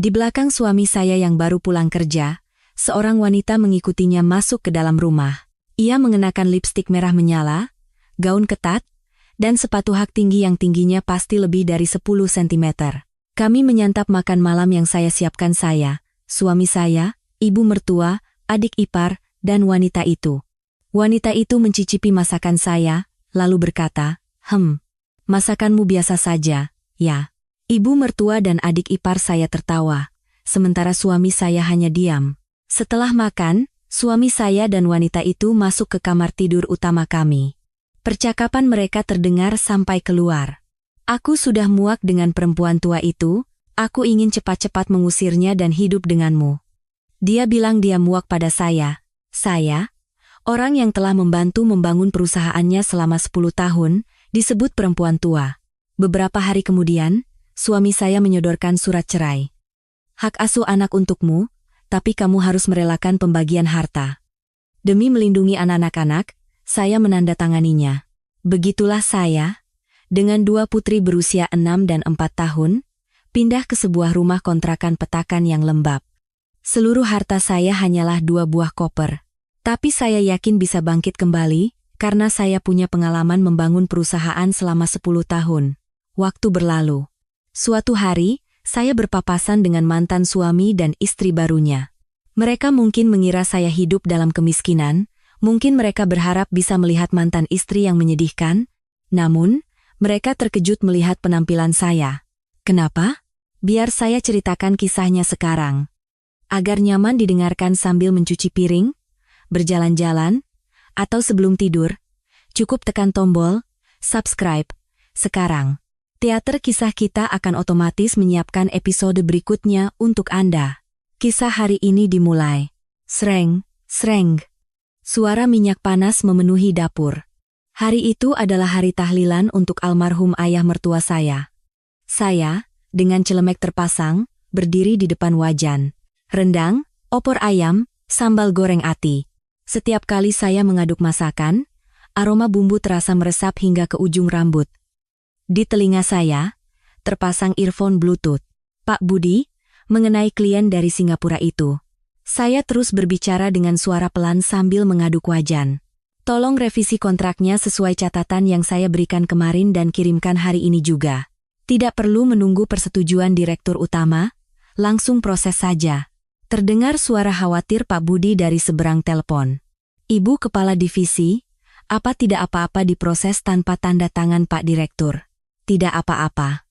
Di belakang suami saya yang baru pulang kerja, seorang wanita mengikutinya masuk ke dalam rumah. Ia mengenakan lipstik merah menyala, gaun ketat, dan sepatu hak tinggi yang tingginya pasti lebih dari 10 cm. Kami menyantap makan malam yang saya siapkan suami saya, ibu mertua, adik ipar, dan wanita itu. Wanita itu mencicipi masakan saya, lalu berkata, masakanmu biasa saja, ya. Ibu mertua dan adik ipar saya tertawa, sementara suami saya hanya diam. Setelah makan, suami saya dan wanita itu masuk ke kamar tidur utama kami. Percakapan mereka terdengar sampai keluar. Aku sudah muak dengan perempuan tua itu, aku ingin cepat-cepat mengusirnya dan hidup denganmu. Dia bilang dia muak pada saya, orang yang telah membantu membangun perusahaannya selama 10 tahun, disebut perempuan tua. Beberapa hari kemudian, suami saya menyodorkan surat cerai. Hak asuh anak untukmu, tapi kamu harus merelakan pembagian harta. Demi melindungi anak-anak, saya menandatanganinya. Begitulah saya, dengan 2 putri berusia 6 dan 4 tahun, pindah ke sebuah rumah kontrakan petakan yang lembab. Seluruh harta saya hanyalah 2 buah koper. Tapi saya yakin bisa bangkit kembali, karena saya punya pengalaman membangun perusahaan selama 10 tahun. Waktu berlalu. Suatu hari, saya berpapasan dengan mantan suami dan istri barunya. Mereka mungkin mengira saya hidup dalam kemiskinan, mungkin mereka berharap bisa melihat mantan istri yang menyedihkan, namun, mereka terkejut melihat penampilan saya. Kenapa? Biar saya ceritakan kisahnya sekarang. Agar nyaman didengarkan sambil mencuci piring, berjalan-jalan, atau sebelum tidur, cukup tekan tombol subscribe sekarang. Teater kisah kita akan otomatis menyiapkan episode berikutnya untuk Anda. Kisah hari ini dimulai. Sreng, sreng. Suara minyak panas memenuhi dapur. Hari itu adalah hari tahlilan untuk almarhum ayah mertua saya. Saya, dengan celemek terpasang, berdiri di depan wajan. Rendang, opor ayam, sambal goreng ati. Setiap kali saya mengaduk masakan, aroma bumbu terasa meresap hingga ke ujung rambut. Di telinga saya, terpasang earphone Bluetooth. Pak Budi, mengenai klien dari Singapura itu. Saya terus berbicara dengan suara pelan sambil mengaduk wajan. Tolong revisi kontraknya sesuai catatan yang saya berikan kemarin dan kirimkan hari ini juga. Tidak perlu menunggu persetujuan direktur utama, langsung proses saja. Terdengar suara khawatir Pak Budi dari seberang telepon. Ibu Kepala Divisi, apa tidak apa-apa diproses tanpa tanda tangan Pak Direktur? Tidak apa-apa.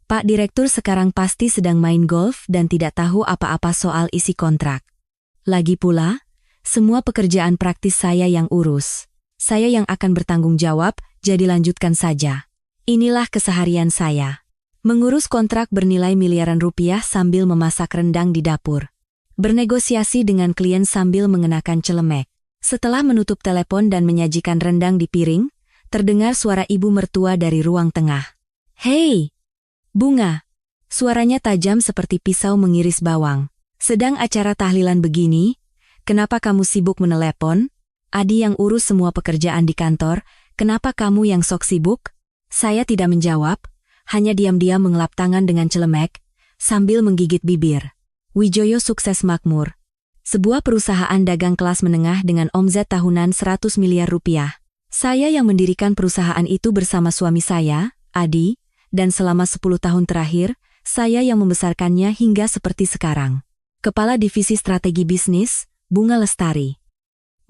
Pak Direktur sekarang pasti sedang main golf dan tidak tahu apa-apa soal isi kontrak. Lagi pula, semua pekerjaan praktis saya yang urus. Saya yang akan bertanggung jawab, jadi lanjutkan saja. Inilah keseharian saya. Mengurus kontrak bernilai miliaran rupiah sambil memasak rendang di dapur. Bernegosiasi dengan klien sambil mengenakan celemek. Setelah menutup telepon dan menyajikan rendang di piring, terdengar suara ibu mertua dari ruang tengah. Hei, Bunga. Suaranya tajam seperti pisau mengiris bawang. Sedang acara tahlilan begini, kenapa kamu sibuk menelepon? Adi yang urus semua pekerjaan di kantor, kenapa kamu yang sok sibuk? Saya tidak menjawab, hanya diam-diam mengelap tangan dengan celemek, sambil menggigit bibir. Wijoyo sukses makmur. Sebuah perusahaan dagang kelas menengah dengan omzet tahunan 100 miliar rupiah. Saya yang mendirikan perusahaan itu bersama suami saya, Adi, dan selama 10 tahun terakhir, saya yang membesarkannya hingga seperti sekarang. Kepala Divisi Strategi Bisnis, Bunga Lestari.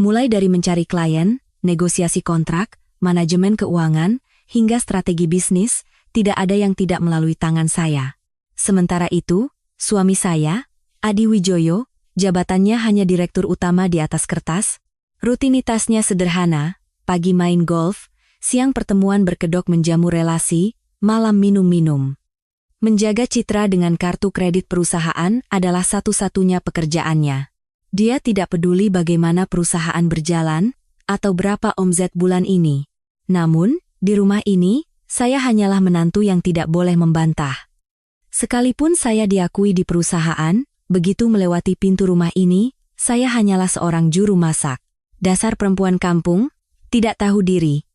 Mulai dari mencari klien, negosiasi kontrak, manajemen keuangan, hingga strategi bisnis, tidak ada yang tidak melalui tangan saya. Sementara itu, suami saya, Adi Wijoyo, jabatannya hanya direktur utama di atas kertas. Rutinitasnya sederhana, pagi main golf, siang pertemuan berkedok menjamu relasi, malam minum-minum. Menjaga citra dengan kartu kredit perusahaan adalah satu-satunya pekerjaannya. Dia tidak peduli bagaimana perusahaan berjalan, atau berapa omzet bulan ini. Namun, di rumah ini, saya hanyalah menantu yang tidak boleh membantah. Sekalipun saya diakui di perusahaan, begitu melewati pintu rumah ini, saya hanyalah seorang juru masak. Dasar perempuan kampung, tidak tahu diri.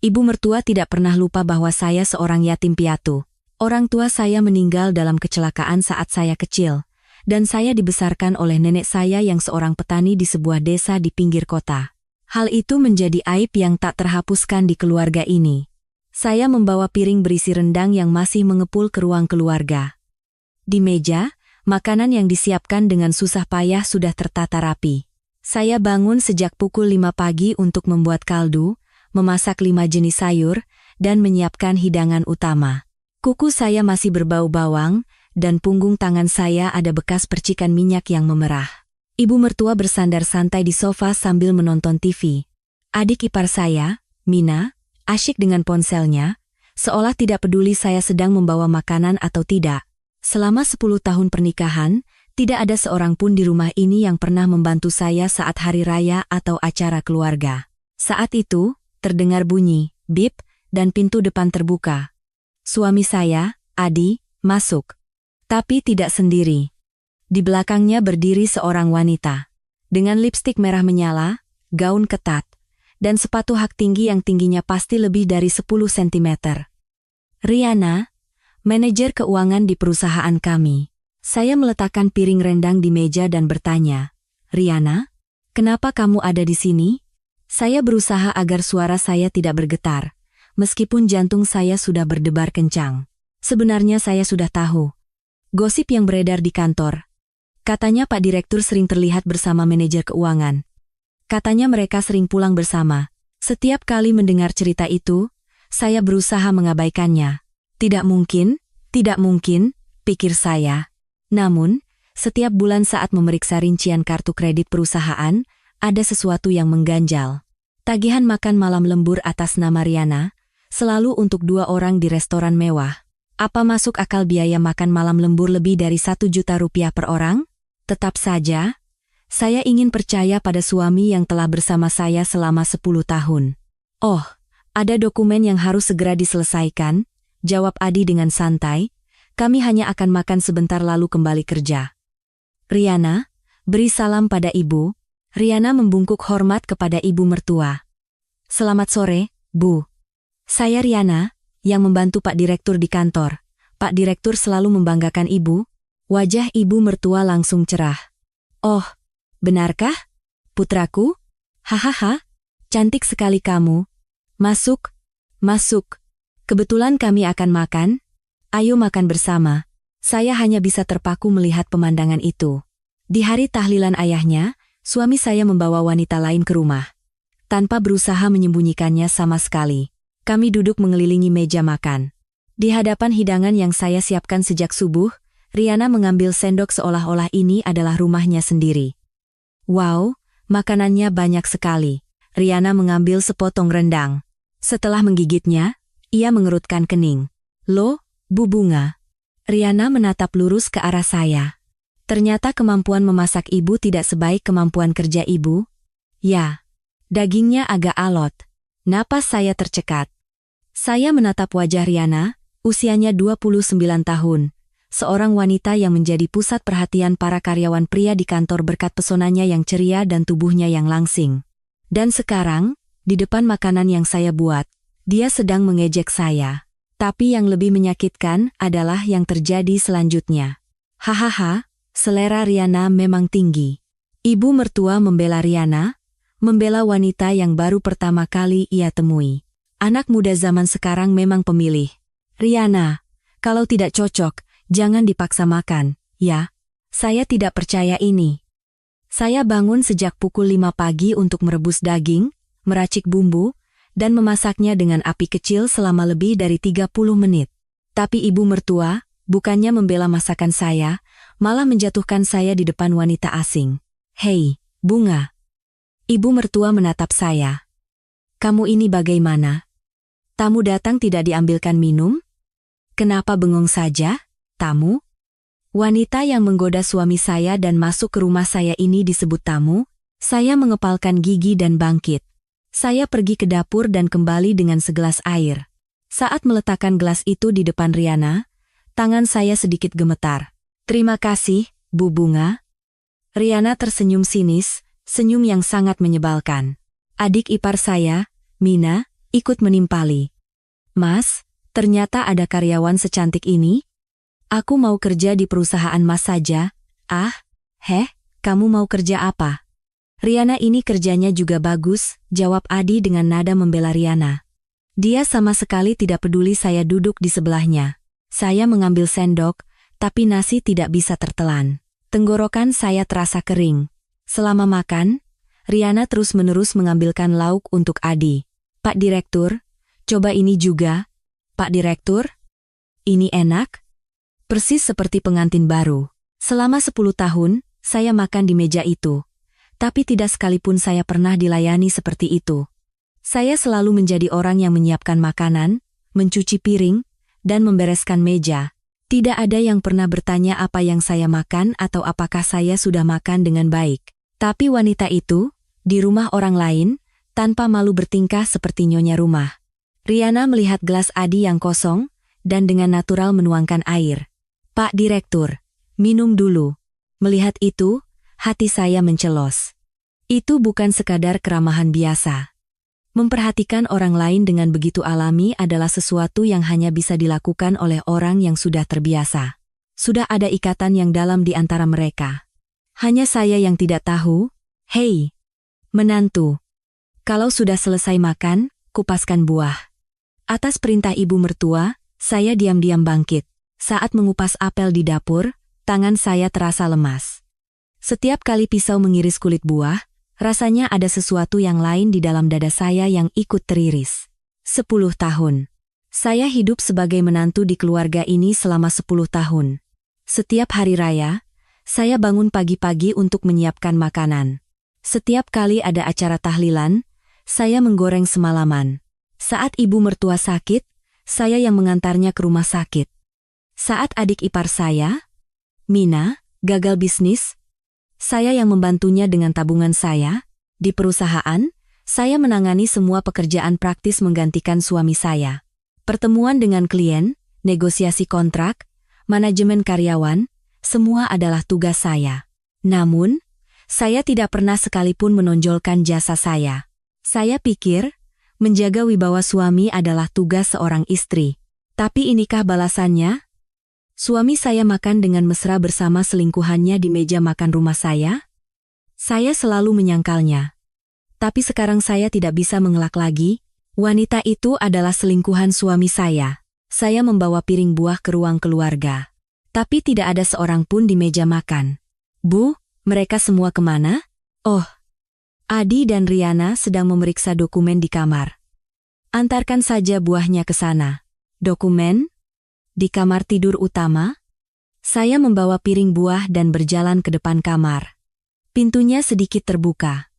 Ibu mertua tidak pernah lupa bahwa saya seorang yatim piatu. Orang tua saya meninggal dalam kecelakaan saat saya kecil, dan saya dibesarkan oleh nenek saya yang seorang petani di sebuah desa di pinggir kota. Hal itu menjadi aib yang tak terhapuskan di keluarga ini. Saya membawa piring berisi rendang yang masih mengepul ke ruang keluarga. Di meja, makanan yang disiapkan dengan susah payah sudah tertata rapi. Saya bangun sejak pukul 5 pagi untuk membuat kaldu, memasak 5 jenis sayur, dan menyiapkan hidangan utama. Kuku saya masih berbau bawang, dan punggung tangan saya ada bekas percikan minyak yang memerah. Ibu mertua bersandar santai di sofa sambil menonton TV. Adik ipar saya, Mina, asyik dengan ponselnya, seolah tidak peduli saya sedang membawa makanan atau tidak. Selama 10 tahun pernikahan, tidak ada seorang pun di rumah ini yang pernah membantu saya saat hari raya atau acara keluarga. Saat itu, terdengar bunyi, bip, dan pintu depan terbuka. Suami saya, Adi, masuk. Tapi tidak sendiri. Di belakangnya berdiri seorang wanita. Dengan lipstik merah menyala, gaun ketat, dan sepatu hak tinggi yang tingginya pasti lebih dari 10 cm. Riana, manajer keuangan di perusahaan kami. Saya meletakkan piring rendang di meja dan bertanya, Riana, kenapa kamu ada di sini? Saya berusaha agar suara saya tidak bergetar. Meskipun jantung saya sudah berdebar kencang. Sebenarnya saya sudah tahu. Gosip yang beredar di kantor. Katanya Pak Direktur sering terlihat bersama manajer keuangan. Katanya mereka sering pulang bersama. Setiap kali mendengar cerita itu, saya berusaha mengabaikannya. Tidak mungkin, pikir saya. Namun, setiap bulan saat memeriksa rincian kartu kredit perusahaan, ada sesuatu yang mengganjal. Tagihan makan malam lembur atas nama Riana, selalu untuk 2 orang di restoran mewah. Apa masuk akal biaya makan malam lembur lebih dari 1 juta rupiah per orang? Tetap saja, saya ingin percaya pada suami yang telah bersama saya selama 10 tahun. Oh, ada dokumen yang harus segera diselesaikan, jawab Adi dengan santai. Kami hanya akan makan sebentar lalu kembali kerja. Riana, beri salam pada ibu. Riana membungkuk hormat kepada ibu mertua. Selamat sore, Bu. Saya Riana, yang membantu Pak Direktur di kantor. Pak Direktur selalu membanggakan ibu. Wajah ibu mertua langsung cerah. Oh, benarkah? Putraku? Hahaha, cantik sekali kamu. Masuk, masuk. Kebetulan kami akan makan. Ayo makan bersama. Saya hanya bisa terpaku melihat pemandangan itu. Di hari tahlilan ayahnya, suami saya membawa wanita lain ke rumah. Tanpa berusaha menyembunyikannya sama sekali. Kami duduk mengelilingi meja makan. Di hadapan hidangan yang saya siapkan sejak subuh, Riana mengambil sendok seolah-olah ini adalah rumahnya sendiri. Wow, makanannya banyak sekali. Riana mengambil sepotong rendang. Setelah menggigitnya, ia mengerutkan kening. Loh, Bu Bunga. Riana menatap lurus ke arah saya. Ternyata kemampuan memasak ibu tidak sebaik kemampuan kerja ibu. Ya, dagingnya agak alot. Napas saya tercekat. Saya menatap wajah Riana, usianya 29 tahun. Seorang wanita yang menjadi pusat perhatian para karyawan pria di kantor berkat pesonanya yang ceria dan tubuhnya yang langsing. Dan sekarang, di depan makanan yang saya buat, dia sedang mengejek saya. Tapi yang lebih menyakitkan adalah yang terjadi selanjutnya. Hahaha, selera Riana memang tinggi. Ibu mertua membela Riana, membela wanita yang baru pertama kali ia temui. Anak muda zaman sekarang memang pemilih. Riana, kalau tidak cocok, jangan dipaksa makan, ya. Saya tidak percaya ini. Saya bangun sejak pukul 5 pagi untuk merebus daging, meracik bumbu, dan memasaknya dengan api kecil selama lebih dari 30 menit. Tapi ibu mertua, bukannya membela masakan saya, malah menjatuhkan saya di depan wanita asing. Hei, Bunga. Ibu mertua menatap saya. Kamu ini bagaimana? Tamu datang tidak diambilkan minum? Kenapa bengong saja, tamu? Wanita yang menggoda suami saya dan masuk ke rumah saya ini disebut tamu? Saya mengepalkan gigi dan bangkit. Saya pergi ke dapur dan kembali dengan segelas air. Saat meletakkan gelas itu di depan Riana, tangan saya sedikit gemetar. Terima kasih, Bu Bunga. Riana tersenyum sinis, senyum yang sangat menyebalkan. Adik ipar saya, Mina, ikut menimpali. Mas, Ternyata ada karyawan secantik ini. Aku mau kerja di perusahaan Mas saja. Ah, kamu mau kerja apa? Riana ini kerjanya juga bagus, jawab Adi dengan nada membela Riana. Dia sama sekali tidak peduli saya duduk di sebelahnya. Saya mengambil sendok, tapi nasi tidak bisa tertelan. Tenggorokan saya terasa kering. Selama makan, Riana terus-menerus mengambilkan lauk untuk Adi. Pak Direktur, coba ini juga. Pak Direktur, ini enak? Persis seperti pengantin baru. Selama 10 tahun, saya makan di meja itu. Tapi tidak sekalipun saya pernah dilayani seperti itu. Saya selalu menjadi orang yang menyiapkan makanan, mencuci piring, dan membereskan meja. Tidak ada yang pernah bertanya apa yang saya makan atau apakah saya sudah makan dengan baik. Tapi wanita itu, di rumah orang lain, tanpa malu bertingkah seperti nyonya rumah. Riana melihat gelas Adi yang kosong, dan dengan natural menuangkan air. Pak Direktur, minum dulu. Melihat itu, hati saya mencelos. Itu bukan sekadar keramahan biasa. Memperhatikan orang lain dengan begitu alami adalah sesuatu yang hanya bisa dilakukan oleh orang yang sudah terbiasa. Sudah ada ikatan yang dalam di antara mereka. Hanya saya yang tidak tahu. Hei, menantu. Kalau sudah selesai makan, kupaskan buah. Atas perintah ibu mertua, saya diam-diam bangkit. Saat mengupas apel di dapur, tangan saya terasa lemas. Setiap kali pisau mengiris kulit buah, rasanya ada sesuatu yang lain di dalam dada saya yang ikut teriris. 10 tahun. Saya hidup sebagai menantu di keluarga ini selama 10 tahun. Setiap hari raya, saya bangun pagi-pagi untuk menyiapkan makanan. Setiap kali ada acara tahlilan, saya menggoreng semalaman. Saat ibu mertua sakit, saya yang mengantarnya ke rumah sakit. Saat adik ipar saya, Mina, gagal bisnis, saya yang membantunya dengan tabungan saya. Di perusahaan, saya menangani semua pekerjaan praktis menggantikan suami saya. Pertemuan dengan klien, negosiasi kontrak, manajemen karyawan, semua adalah tugas saya. Namun, saya tidak pernah sekalipun menonjolkan jasa saya. Saya pikir, menjaga wibawa suami adalah tugas seorang istri. Tapi inikah balasannya? Suami saya makan dengan mesra bersama selingkuhannya di meja makan rumah saya? Saya selalu menyangkalnya. Tapi sekarang saya tidak bisa mengelak lagi. Wanita itu adalah selingkuhan suami saya. Saya membawa piring buah ke ruang keluarga. Tapi tidak ada seorang pun di meja makan. Bu, mereka semua kemana? Oh, Adi dan Riana sedang memeriksa dokumen di kamar. Antarkan saja buahnya ke sana. Dokumen? Di kamar tidur utama, saya membawa piring buah dan berjalan ke depan kamar. Pintunya sedikit terbuka.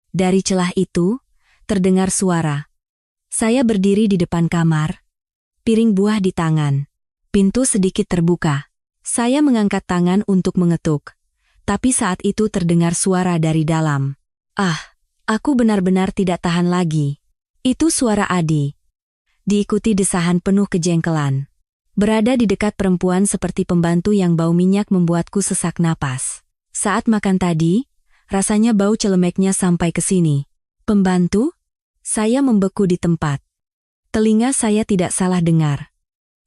Dari celah itu, terdengar suara. Saya berdiri di depan kamar, piring buah di tangan. Pintu sedikit terbuka. Saya mengangkat tangan untuk mengetuk. Tapi saat itu terdengar suara dari dalam. Ah, aku benar-benar tidak tahan lagi. Itu suara Adi. Diikuti desahan penuh kejengkelan. Berada di dekat perempuan seperti pembantu yang bau minyak membuatku sesak napas. Saat makan tadi, rasanya bau celemeknya sampai ke sini. Pembantu? Saya membeku di tempat. Telinga saya tidak salah dengar.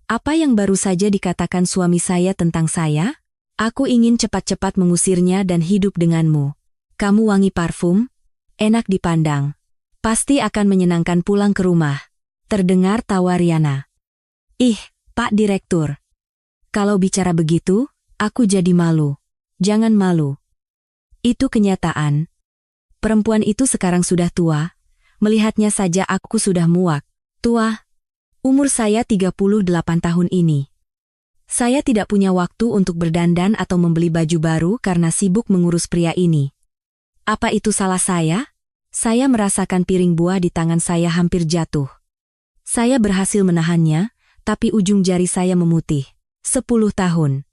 Apa yang baru saja dikatakan suami saya tentang saya? Aku ingin cepat-cepat mengusirnya dan hidup denganmu. Kamu wangi parfum, enak dipandang. Pasti akan menyenangkan pulang ke rumah. Terdengar tawa Riana. Ih, Pak Direktur. Kalau bicara begitu, aku jadi malu. Jangan malu. Itu kenyataan. Perempuan itu sekarang sudah tua. Melihatnya saja aku sudah muak. Tua. Umur saya 38 tahun ini. Saya tidak punya waktu untuk berdandan atau membeli baju baru karena sibuk mengurus pria ini. Apa itu salah saya? Saya merasakan piring buah di tangan saya hampir jatuh. Saya berhasil menahannya, tapi ujung jari saya memutih. 10 tahun.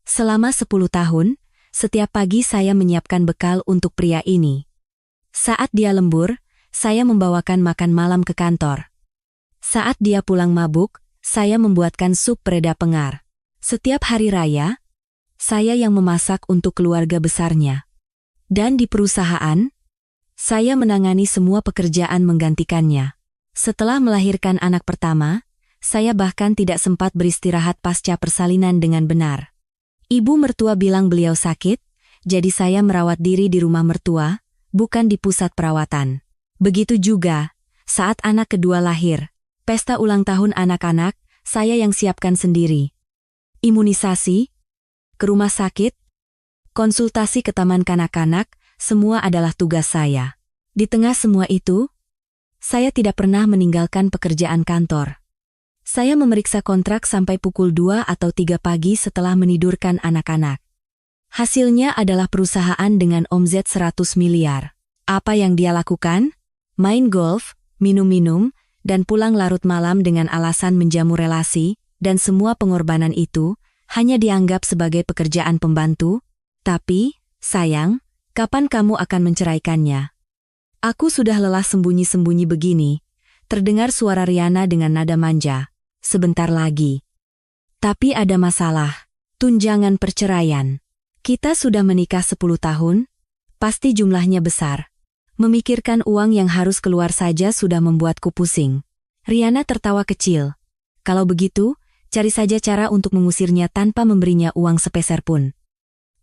Selama 10 tahun, setiap pagi saya menyiapkan bekal untuk pria ini. Saat dia lembur, saya membawakan makan malam ke kantor. Saat dia pulang mabuk, saya membuatkan sup pereda pengar. Setiap hari raya, saya yang memasak untuk keluarga besarnya. Dan di perusahaan, saya menangani semua pekerjaan menggantikannya. Setelah melahirkan anak pertama, saya bahkan tidak sempat beristirahat pasca persalinan dengan benar. Ibu mertua bilang beliau sakit, jadi saya merawat diri di rumah mertua, bukan di pusat perawatan. Begitu juga, saat anak kedua lahir, pesta ulang tahun anak-anak, saya yang siapkan sendiri. Imunisasi, ke rumah sakit, konsultasi ke taman kanak-kanak, semua adalah tugas saya. Di tengah semua itu, saya tidak pernah meninggalkan pekerjaan kantor. Saya memeriksa kontrak sampai pukul 2 atau 3 pagi setelah menidurkan anak-anak. Hasilnya adalah perusahaan dengan omzet 100 miliar. Apa yang dia lakukan? Main golf, minum-minum, dan pulang larut malam dengan alasan menjamu relasi, dan semua pengorbanan itu hanya dianggap sebagai pekerjaan pembantu. Tapi, sayang, kapan kamu akan menceraikannya? Aku sudah lelah sembunyi-sembunyi begini. Terdengar suara Riana dengan nada manja. Sebentar lagi. Tapi ada masalah. Tunjangan perceraian. Kita sudah menikah 10 tahun. Pasti jumlahnya besar. Memikirkan uang yang harus keluar saja sudah membuatku pusing. Riana tertawa kecil. Kalau begitu, cari saja cara untuk mengusirnya tanpa memberinya uang sepeser pun.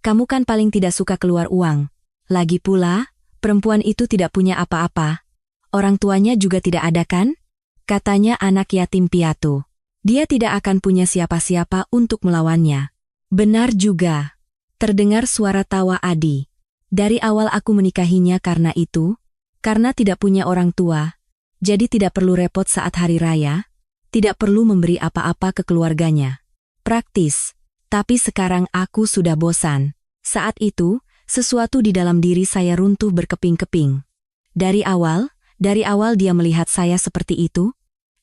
Kamu kan paling tidak suka keluar uang. Lagi pula, perempuan itu tidak punya apa-apa. Orang tuanya juga tidak ada kan? Katanya anak yatim piatu. Dia tidak akan punya siapa-siapa untuk melawannya. Benar juga. Terdengar suara tawa Adi. Dari awal aku menikahinya karena itu, karena tidak punya orang tua, jadi tidak perlu repot saat hari raya, tidak perlu memberi apa-apa ke keluarganya. Praktis. Tapi sekarang aku sudah bosan. Saat itu, sesuatu di dalam diri saya runtuh berkeping-keping. Dari awal dia melihat saya seperti itu.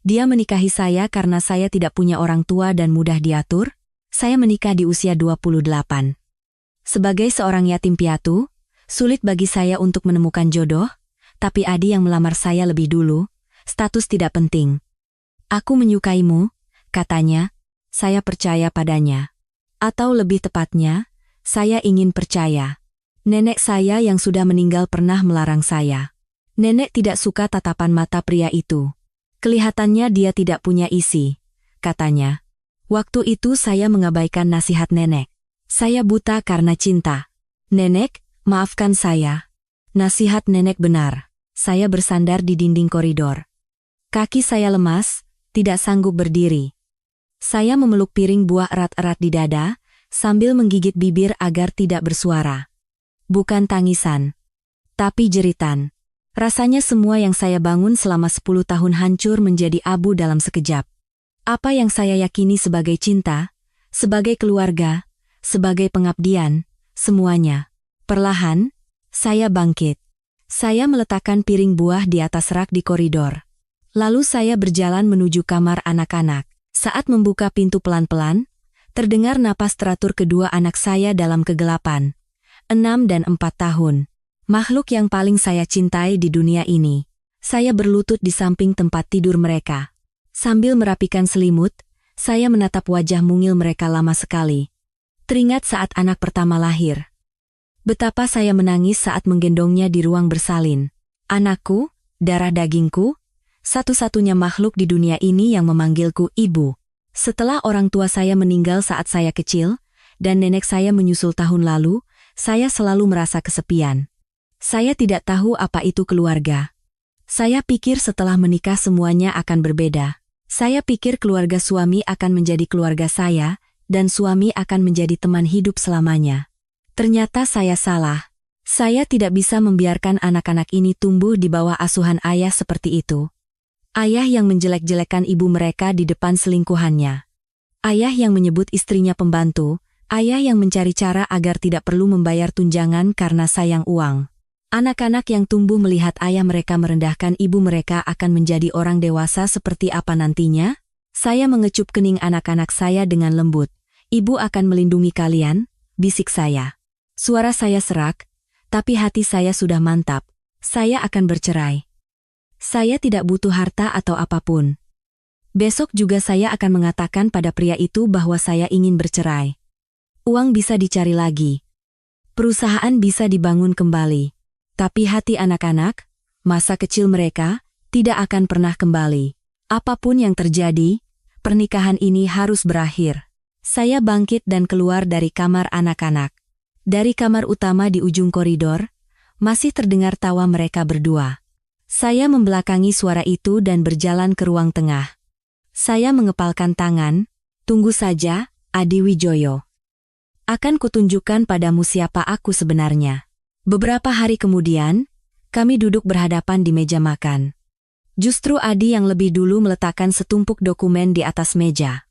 Dia menikahi saya karena saya tidak punya orang tua dan mudah diatur. Saya menikah di usia 28. Sebagai seorang yatim piatu, sulit bagi saya untuk menemukan jodoh, tapi Adi yang melamar saya lebih dulu, status tidak penting. Aku menyukaimu, katanya, saya percaya padanya. Atau lebih tepatnya, saya ingin percaya. Nenek saya yang sudah meninggal pernah melarang saya. Nenek tidak suka tatapan mata pria itu. Kelihatannya dia tidak punya isi, katanya. Waktu itu saya mengabaikan nasihat nenek. Saya buta karena cinta. Nenek, maafkan saya. Nasihat nenek benar. Saya bersandar di dinding koridor. Kaki saya lemas, tidak sanggup berdiri. Saya memeluk piring buah erat-erat di dada, sambil menggigit bibir agar tidak bersuara. Bukan tangisan, tapi jeritan. Rasanya semua yang saya bangun selama 10 tahun hancur menjadi abu dalam sekejap. Apa yang saya yakini sebagai cinta, sebagai keluarga, sebagai pengabdian, semuanya. Perlahan, saya bangkit. Saya meletakkan piring buah di atas rak di koridor. Lalu saya berjalan menuju kamar anak-anak. Saat membuka pintu pelan-pelan, terdengar napas teratur kedua anak saya dalam kegelapan. 6 dan 4 tahun. Makhluk yang paling saya cintai di dunia ini. Saya berlutut di samping tempat tidur mereka. Sambil merapikan selimut, saya menatap wajah mungil mereka lama sekali. Teringat saat anak pertama lahir. Betapa saya menangis saat menggendongnya di ruang bersalin. Anakku, darah dagingku, satu-satunya makhluk di dunia ini yang memanggilku ibu. Setelah orang tua saya meninggal saat saya kecil, dan nenek saya menyusul tahun lalu, saya selalu merasa kesepian. Saya tidak tahu apa itu keluarga. Saya pikir setelah menikah semuanya akan berbeda. Saya pikir keluarga suami akan menjadi keluarga saya, dan suami akan menjadi teman hidup selamanya. Ternyata saya salah. Saya tidak bisa membiarkan anak-anak ini tumbuh di bawah asuhan ayah seperti itu. Ayah yang menjelek-jelekan ibu mereka di depan selingkuhannya. Ayah yang menyebut istrinya pembantu, ayah yang mencari cara agar tidak perlu membayar tunjangan karena sayang uang. Anak-anak yang tumbuh melihat ayah mereka merendahkan ibu mereka akan menjadi orang dewasa seperti apa nantinya? Saya mengecup kening anak-anak saya dengan lembut. Ibu akan melindungi kalian, bisik saya. Suara saya serak, tapi hati saya sudah mantap. Saya akan bercerai. Saya tidak butuh harta atau apapun. Besok juga saya akan mengatakan pada pria itu bahwa saya ingin bercerai. Uang bisa dicari lagi. Perusahaan bisa dibangun kembali. Tapi hati anak-anak, masa kecil mereka, tidak akan pernah kembali. Apapun yang terjadi, Pernikahan ini harus berakhir. Saya bangkit dan keluar dari kamar anak-anak. Dari kamar utama di ujung koridor, masih terdengar tawa mereka berdua. Saya membelakangi suara itu dan berjalan ke ruang tengah. Saya mengepalkan tangan, tunggu saja, Adi Wijoyo. Akan kutunjukkan padamu siapa aku sebenarnya. Beberapa hari kemudian, kami duduk berhadapan di meja makan. Justru Adi yang lebih dulu meletakkan setumpuk dokumen di atas meja.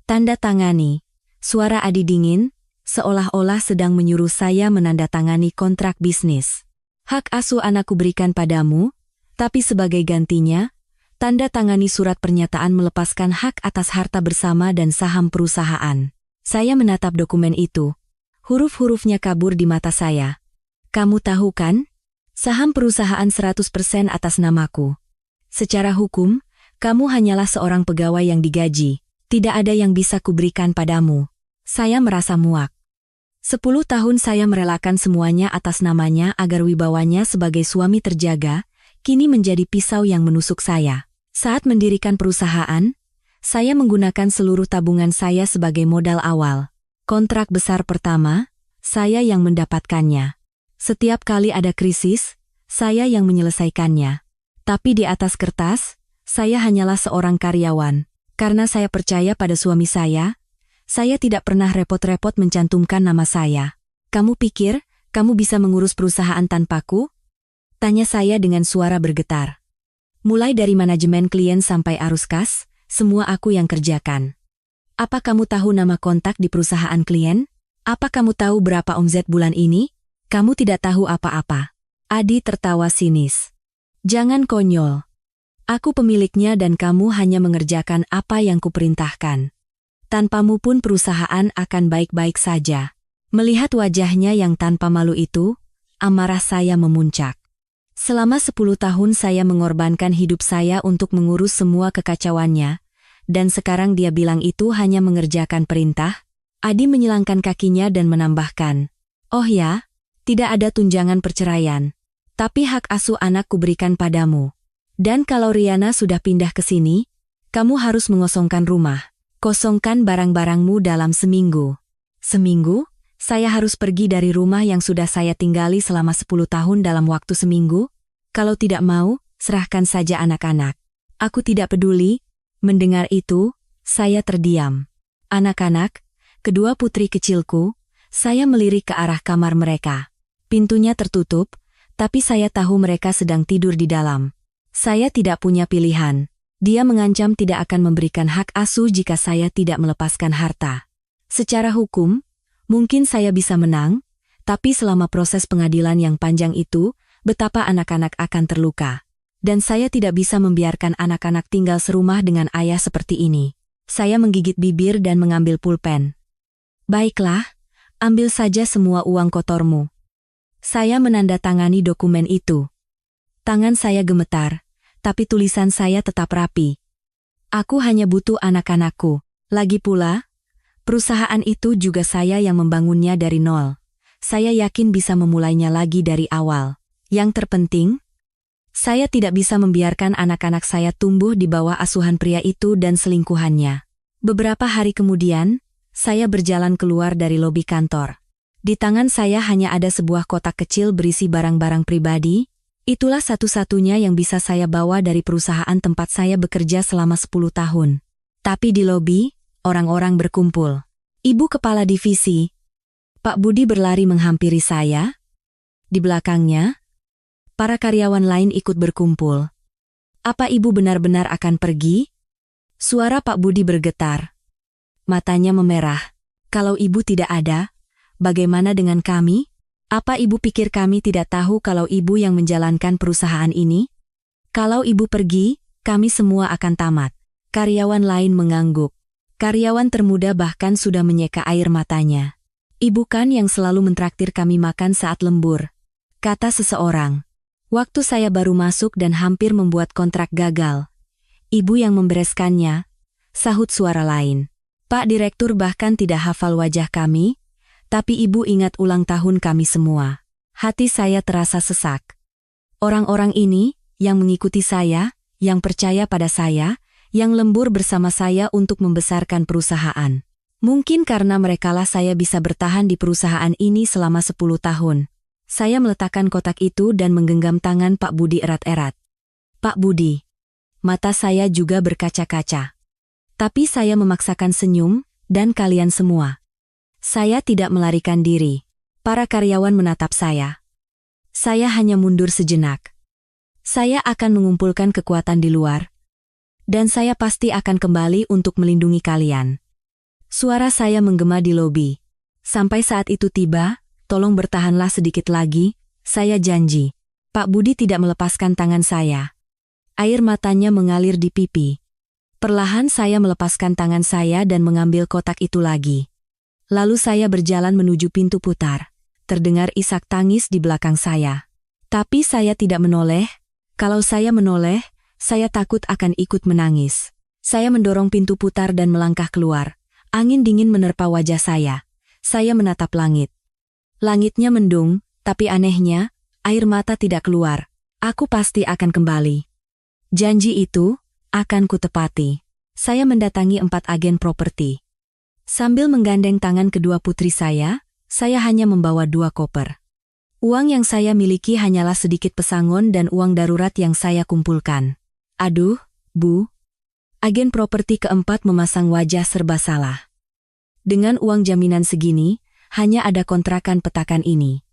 Tanda tangani. Suara Adi dingin, seolah-olah sedang menyuruh saya menandatangani kontrak bisnis. Hak asuh anakku berikan padamu, tapi sebagai gantinya, tanda tangani surat pernyataan melepaskan hak atas harta bersama dan saham perusahaan. Saya menatap dokumen itu. Huruf-hurufnya kabur di mata saya. Kamu tahu kan? Saham perusahaan 100% atas namaku. Secara hukum, kamu hanyalah seorang pegawai yang digaji. Tidak ada yang bisa kuberikan padamu. Saya merasa muak. 10 tahun saya merelakan semuanya atas namanya agar wibawanya sebagai suami terjaga, kini menjadi pisau yang menusuk saya. Saat mendirikan perusahaan, saya menggunakan seluruh tabungan saya sebagai modal awal. Kontrak besar pertama, saya yang mendapatkannya. Setiap kali ada krisis, saya yang menyelesaikannya. Tapi di atas kertas, saya hanyalah seorang karyawan. Karena saya percaya pada suami saya tidak pernah repot-repot mencantumkan nama saya. Kamu pikir, kamu bisa mengurus perusahaan tanpaku? Tanya saya dengan suara bergetar. Mulai dari manajemen klien sampai arus kas, semua aku yang kerjakan. Apa kamu tahu nama kontak di perusahaan klien? Apa kamu tahu berapa omset bulan ini? Kamu tidak tahu apa-apa. Adi tertawa sinis. Jangan konyol. Aku pemiliknya dan kamu hanya mengerjakan apa yang kuperintahkan. Tanpamu pun perusahaan akan baik-baik saja. Melihat wajahnya yang tanpa malu itu, amarah saya memuncak. Selama 10 tahun saya mengorbankan hidup saya untuk mengurus semua kekacauannya, dan sekarang dia bilang itu hanya mengerjakan perintah. Adi menyilangkan kakinya dan menambahkan, oh ya, tidak ada tunjangan perceraian. Tapi hak asuh anak kuberikan padamu. Dan kalau Riana sudah pindah ke sini, kamu harus mengosongkan rumah. Kosongkan barang-barangmu dalam seminggu. Seminggu? Saya harus pergi dari rumah yang sudah saya tinggali selama 10 tahun dalam waktu seminggu? Kalau tidak mau, serahkan saja anak-anak. Aku tidak peduli. Mendengar itu, saya terdiam. Anak-anak, kedua putri kecilku, saya melirik ke arah kamar mereka. Pintunya tertutup, tapi saya tahu mereka sedang tidur di dalam. Saya tidak punya pilihan. Dia mengancam tidak akan memberikan hak asuh jika saya tidak melepaskan harta. Secara hukum, mungkin saya bisa menang, tapi selama proses pengadilan yang panjang itu, betapa anak-anak akan terluka. Dan saya tidak bisa membiarkan anak-anak tinggal serumah dengan ayah seperti ini. Saya menggigit bibir dan mengambil pulpen. Baiklah, ambil saja semua uang kotormu. Saya menandatangani dokumen itu. Tangan saya gemetar, tapi tulisan saya tetap rapi. Aku hanya butuh anak-anakku. Lagi pula, perusahaan itu juga saya yang membangunnya dari nol. Saya yakin bisa memulainya lagi dari awal. Yang terpenting, saya tidak bisa membiarkan anak-anak saya tumbuh di bawah asuhan pria itu dan selingkuhannya. Beberapa hari kemudian, saya berjalan keluar dari lobi kantor. Di tangan saya hanya ada sebuah kotak kecil berisi barang-barang pribadi. Itulah satu-satunya yang bisa saya bawa dari perusahaan tempat saya bekerja selama 10 tahun. Tapi di lobi, orang-orang berkumpul. Ibu kepala divisi, Pak Budi berlari menghampiri saya. Di belakangnya, para karyawan lain ikut berkumpul. Apa ibu benar-benar akan pergi? Suara Pak Budi bergetar. Matanya memerah. Kalau ibu tidak ada, bagaimana dengan kami? Apa ibu pikir kami tidak tahu kalau ibu yang menjalankan perusahaan ini? Kalau ibu pergi, kami semua akan tamat. Karyawan lain mengangguk. Karyawan termuda bahkan sudah menyeka air matanya. Ibu kan yang selalu mentraktir kami makan saat lembur, kata seseorang. Waktu saya baru masuk dan hampir membuat kontrak gagal. Ibu yang membereskannya, sahut suara lain. Pak Direktur bahkan tidak hafal wajah kami, tapi ibu ingat ulang tahun kami semua. Hati saya terasa sesak. Orang-orang ini, yang mengikuti saya, yang percaya pada saya, yang lembur bersama saya untuk membesarkan perusahaan. Mungkin karena merekalah saya bisa bertahan di perusahaan ini selama 10 tahun. Saya meletakkan kotak itu dan menggenggam tangan Pak Budi erat-erat. Pak Budi. Mata saya juga berkaca-kaca. Tapi saya memaksakan senyum, dan kalian semua. Saya tidak melarikan diri. Para karyawan menatap saya. Saya hanya mundur sejenak. Saya akan mengumpulkan kekuatan di luar. Dan saya pasti akan kembali untuk melindungi kalian. Suara saya menggema di lobi. Sampai saat itu tiba, tolong bertahanlah sedikit lagi, saya janji. Pak Budi tidak melepaskan tangan saya. Air matanya mengalir di pipi. Perlahan saya melepaskan tangan saya dan mengambil kotak itu lagi. Lalu saya berjalan menuju pintu putar. Terdengar isak tangis di belakang saya. Tapi saya tidak menoleh. Kalau saya menoleh, saya takut akan ikut menangis. Saya mendorong pintu putar dan melangkah keluar. Angin dingin menerpa wajah saya. Saya menatap langit. Langitnya mendung, tapi anehnya, air mata tidak keluar. Aku pasti akan kembali. Janji itu akan kutepati. Saya mendatangi 4 agen properti. Sambil menggandeng tangan kedua putri saya hanya membawa 2 koper. Uang yang saya miliki hanyalah sedikit pesangon dan uang darurat yang saya kumpulkan. Aduh, Bu. Agen properti keempat memasang wajah serba salah. Dengan uang jaminan segini, hanya ada kontrakan petakan ini.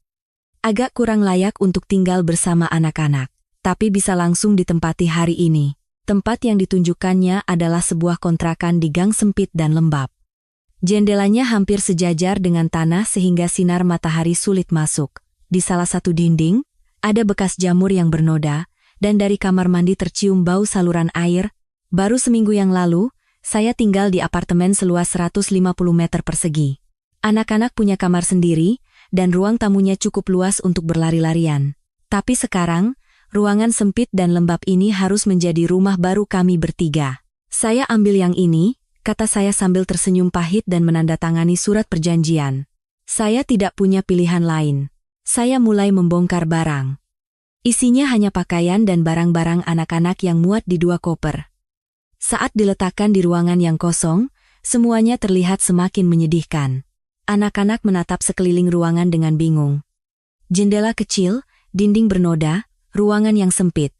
Agak kurang layak untuk tinggal bersama anak-anak, tapi bisa langsung ditempati hari ini. Tempat yang ditunjukkannya adalah sebuah kontrakan di gang sempit dan lembab. Jendelanya hampir sejajar dengan tanah sehingga sinar matahari sulit masuk. Di salah satu dinding, ada bekas jamur yang bernoda, dan dari kamar mandi tercium bau saluran air. Baru seminggu yang lalu, saya tinggal di apartemen seluas 150 meter persegi. Anak-anak punya kamar sendiri, dan ruang tamunya cukup luas untuk berlari-larian. Tapi sekarang, ruangan sempit dan lembab ini harus menjadi rumah baru kami bertiga. Saya ambil yang ini, kata saya sambil tersenyum pahit dan menandatangani surat perjanjian. Saya tidak punya pilihan lain. Saya mulai membongkar barang. Isinya hanya pakaian dan barang-barang anak-anak yang muat di 2 koper. Saat diletakkan di ruangan yang kosong, semuanya terlihat semakin menyedihkan. Anak-anak menatap sekeliling ruangan dengan bingung. Jendela kecil, dinding bernoda, ruangan yang sempit.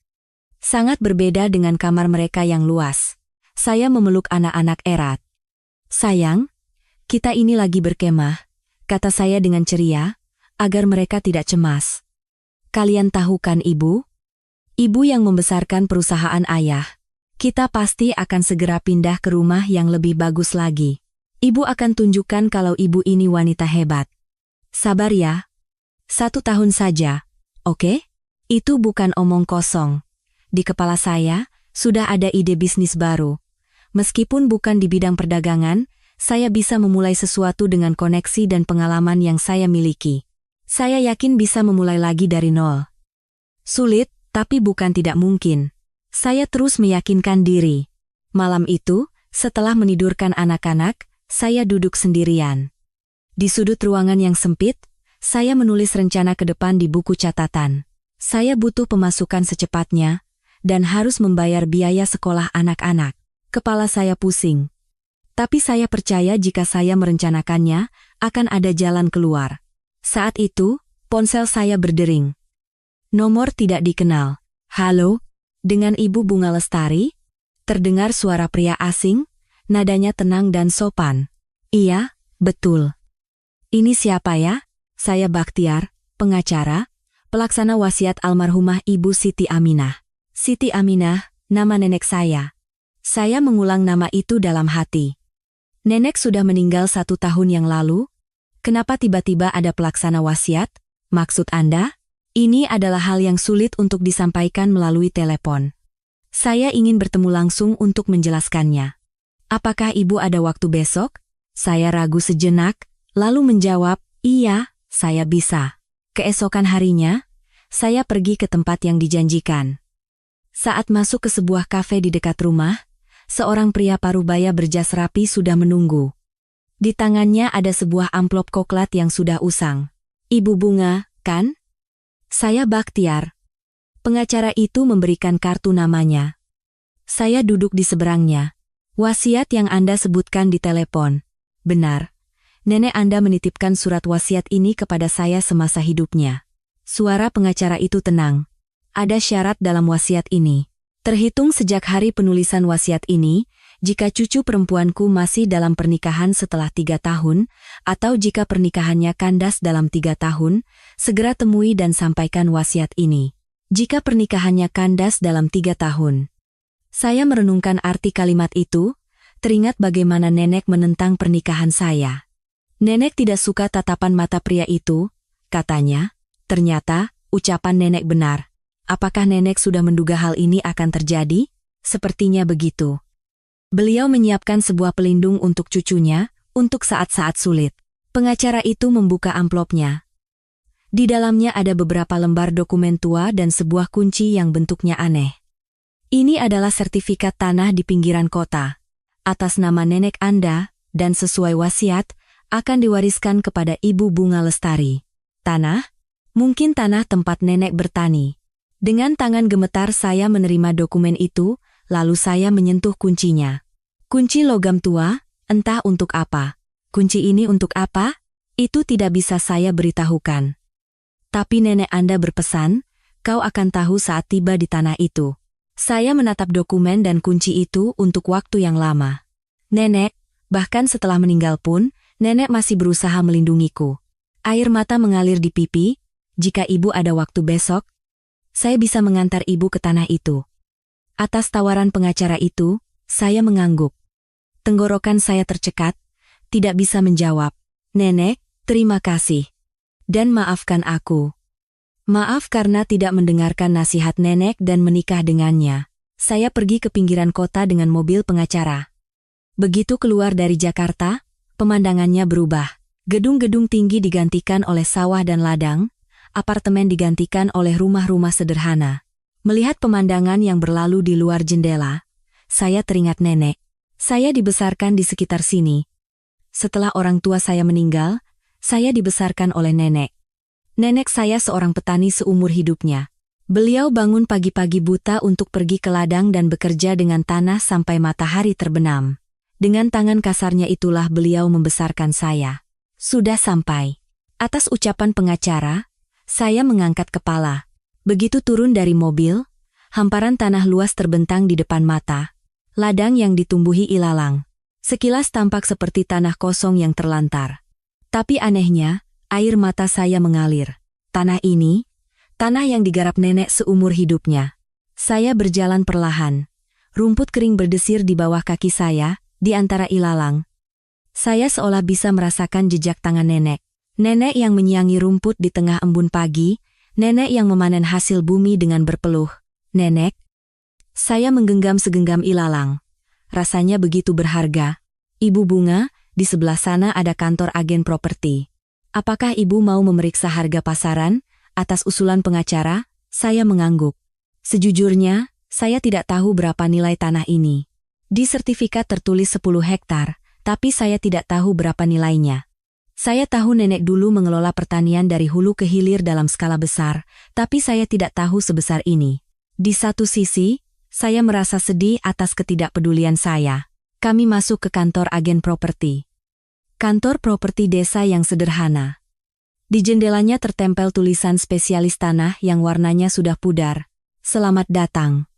Sangat berbeda dengan kamar mereka yang luas. Saya memeluk anak-anak erat. Sayang, kita ini lagi berkemah, kata saya dengan ceria, agar mereka tidak cemas. Kalian tahu kan Ibu? Ibu yang membesarkan perusahaan ayah. Kita pasti akan segera pindah ke rumah yang lebih bagus lagi. Ibu akan tunjukkan kalau ibu ini wanita hebat. Sabar ya. 1 tahun saja, oke? Itu bukan omong kosong. Di kepala saya, sudah ada ide bisnis baru. Meskipun bukan di bidang perdagangan, saya bisa memulai sesuatu dengan koneksi dan pengalaman yang saya miliki. Saya yakin bisa memulai lagi dari nol. Sulit, tapi bukan tidak mungkin. Saya terus meyakinkan diri. Malam itu, setelah menidurkan anak-anak, saya duduk sendirian. Di sudut ruangan yang sempit, saya menulis rencana ke depan di buku catatan. Saya butuh pemasukan secepatnya, dan harus membayar biaya sekolah anak-anak. Kepala saya pusing. Tapi saya percaya jika saya merencanakannya, akan ada jalan keluar. Saat itu, ponsel saya berdering. Nomor tidak dikenal. Halo? Dengan Ibu Bunga Lestari? Terdengar suara pria asing, nadanya tenang dan sopan. Iya, betul. Ini siapa ya? Saya Bakhtiar, pengacara, pelaksana wasiat almarhumah Ibu Siti Aminah. Siti Aminah, nama nenek saya. Saya mengulang nama itu dalam hati. Nenek sudah meninggal 1 tahun yang lalu. Kenapa tiba-tiba ada pelaksana wasiat? Maksud Anda? Ini adalah hal yang sulit untuk disampaikan melalui telepon. Saya ingin bertemu langsung untuk menjelaskannya. Apakah Ibu ada waktu besok? Saya ragu sejenak, lalu menjawab, iya, saya bisa. Keesokan harinya, saya pergi ke tempat yang dijanjikan. Saat masuk ke sebuah kafe di dekat rumah, seorang pria parubaya berjas rapi sudah menunggu. Di tangannya ada sebuah amplop koklat yang sudah usang. Ibu Bunga, kan? Saya Bakhtiar. Pengacara itu memberikan kartu namanya. Saya duduk di seberangnya. Wasiat yang Anda sebutkan di telepon. Benar. Nenek Anda menitipkan surat wasiat ini kepada saya semasa hidupnya. Suara pengacara itu tenang. Ada syarat dalam wasiat ini. Terhitung sejak hari penulisan wasiat ini, jika cucu perempuanku masih dalam pernikahan setelah 3 tahun, atau jika pernikahannya kandas dalam 3 tahun, segera temui dan sampaikan wasiat ini. Jika pernikahannya kandas dalam 3 tahun. Saya merenungkan arti kalimat itu, teringat bagaimana nenek menentang pernikahan saya. Nenek tidak suka tatapan mata pria itu, katanya. Ternyata, ucapan nenek benar. Apakah nenek sudah menduga hal ini akan terjadi? Sepertinya begitu. Beliau menyiapkan sebuah pelindung untuk cucunya, untuk saat-saat sulit. Pengacara itu membuka amplopnya. Di dalamnya ada beberapa lembar dokumen tua dan sebuah kunci yang bentuknya aneh. Ini adalah sertifikat tanah di pinggiran kota. Atas nama nenek Anda, dan sesuai wasiat, akan diwariskan kepada Ibu Bunga Lestari. Tanah? Mungkin tanah tempat nenek bertani. Dengan tangan gemetar saya menerima dokumen itu, lalu saya menyentuh kuncinya. Kunci logam tua, entah untuk apa. Kunci ini untuk apa? Itu tidak bisa saya beritahukan. Tapi nenek Anda berpesan, kau akan tahu saat tiba di tanah itu. Saya menatap dokumen dan kunci itu untuk waktu yang lama. Nenek, bahkan setelah meninggal pun, nenek masih berusaha melindungiku. Air mata mengalir di pipi. Jika ibu ada waktu besok, saya bisa mengantar ibu ke tanah itu. Atas tawaran pengacara itu, saya mengangguk. Tenggorokan saya tercekat, tidak bisa menjawab. Nenek, terima kasih. Dan maafkan aku. Maaf karena tidak mendengarkan nasihat nenek dan menikah dengannya. Saya pergi ke pinggiran kota dengan mobil pengacara. Begitu keluar dari Jakarta, pemandangannya berubah. Gedung-gedung tinggi digantikan oleh sawah dan ladang, apartemen digantikan oleh rumah-rumah sederhana. Melihat pemandangan yang berlalu di luar jendela, saya teringat nenek. Saya dibesarkan di sekitar sini. Setelah orang tua saya meninggal, saya dibesarkan oleh nenek. Nenek saya seorang petani seumur hidupnya. Beliau bangun pagi-pagi buta untuk pergi ke ladang dan bekerja dengan tanah sampai matahari terbenam. Dengan tangan kasarnya itulah beliau membesarkan saya. Sudah sampai. Atas ucapan pengacara, saya mengangkat kepala. Begitu turun dari mobil, hamparan tanah luas terbentang di depan mata. Ladang yang ditumbuhi ilalang. Sekilas tampak seperti tanah kosong yang terlantar. Tapi anehnya, air mata saya mengalir. Tanah ini, tanah yang digarap nenek seumur hidupnya. Saya berjalan perlahan. Rumput kering berdesir di bawah kaki saya, di antara ilalang. Saya seolah bisa merasakan jejak tangan nenek. Nenek yang menyiangi rumput di tengah embun pagi, nenek yang memanen hasil bumi dengan berpeluh. Nenek, saya menggenggam segenggam ilalang. Rasanya begitu berharga. Ibu Bunga, di sebelah sana ada kantor agen properti. Apakah ibu mau memeriksa harga pasaran? Atas usulan pengacara, saya mengangguk. Sejujurnya, saya tidak tahu berapa nilai tanah ini. Di sertifikat tertulis 10 hektar, tapi saya tidak tahu berapa nilainya. Saya tahu nenek dulu mengelola pertanian dari hulu ke hilir dalam skala besar, tapi saya tidak tahu sebesar ini. Di satu sisi, saya merasa sedih atas ketidakpedulian saya. Kami masuk ke kantor agen properti. Kantor properti desa yang sederhana. Di jendelanya tertempel tulisan spesialis tanah yang warnanya sudah pudar. Selamat datang.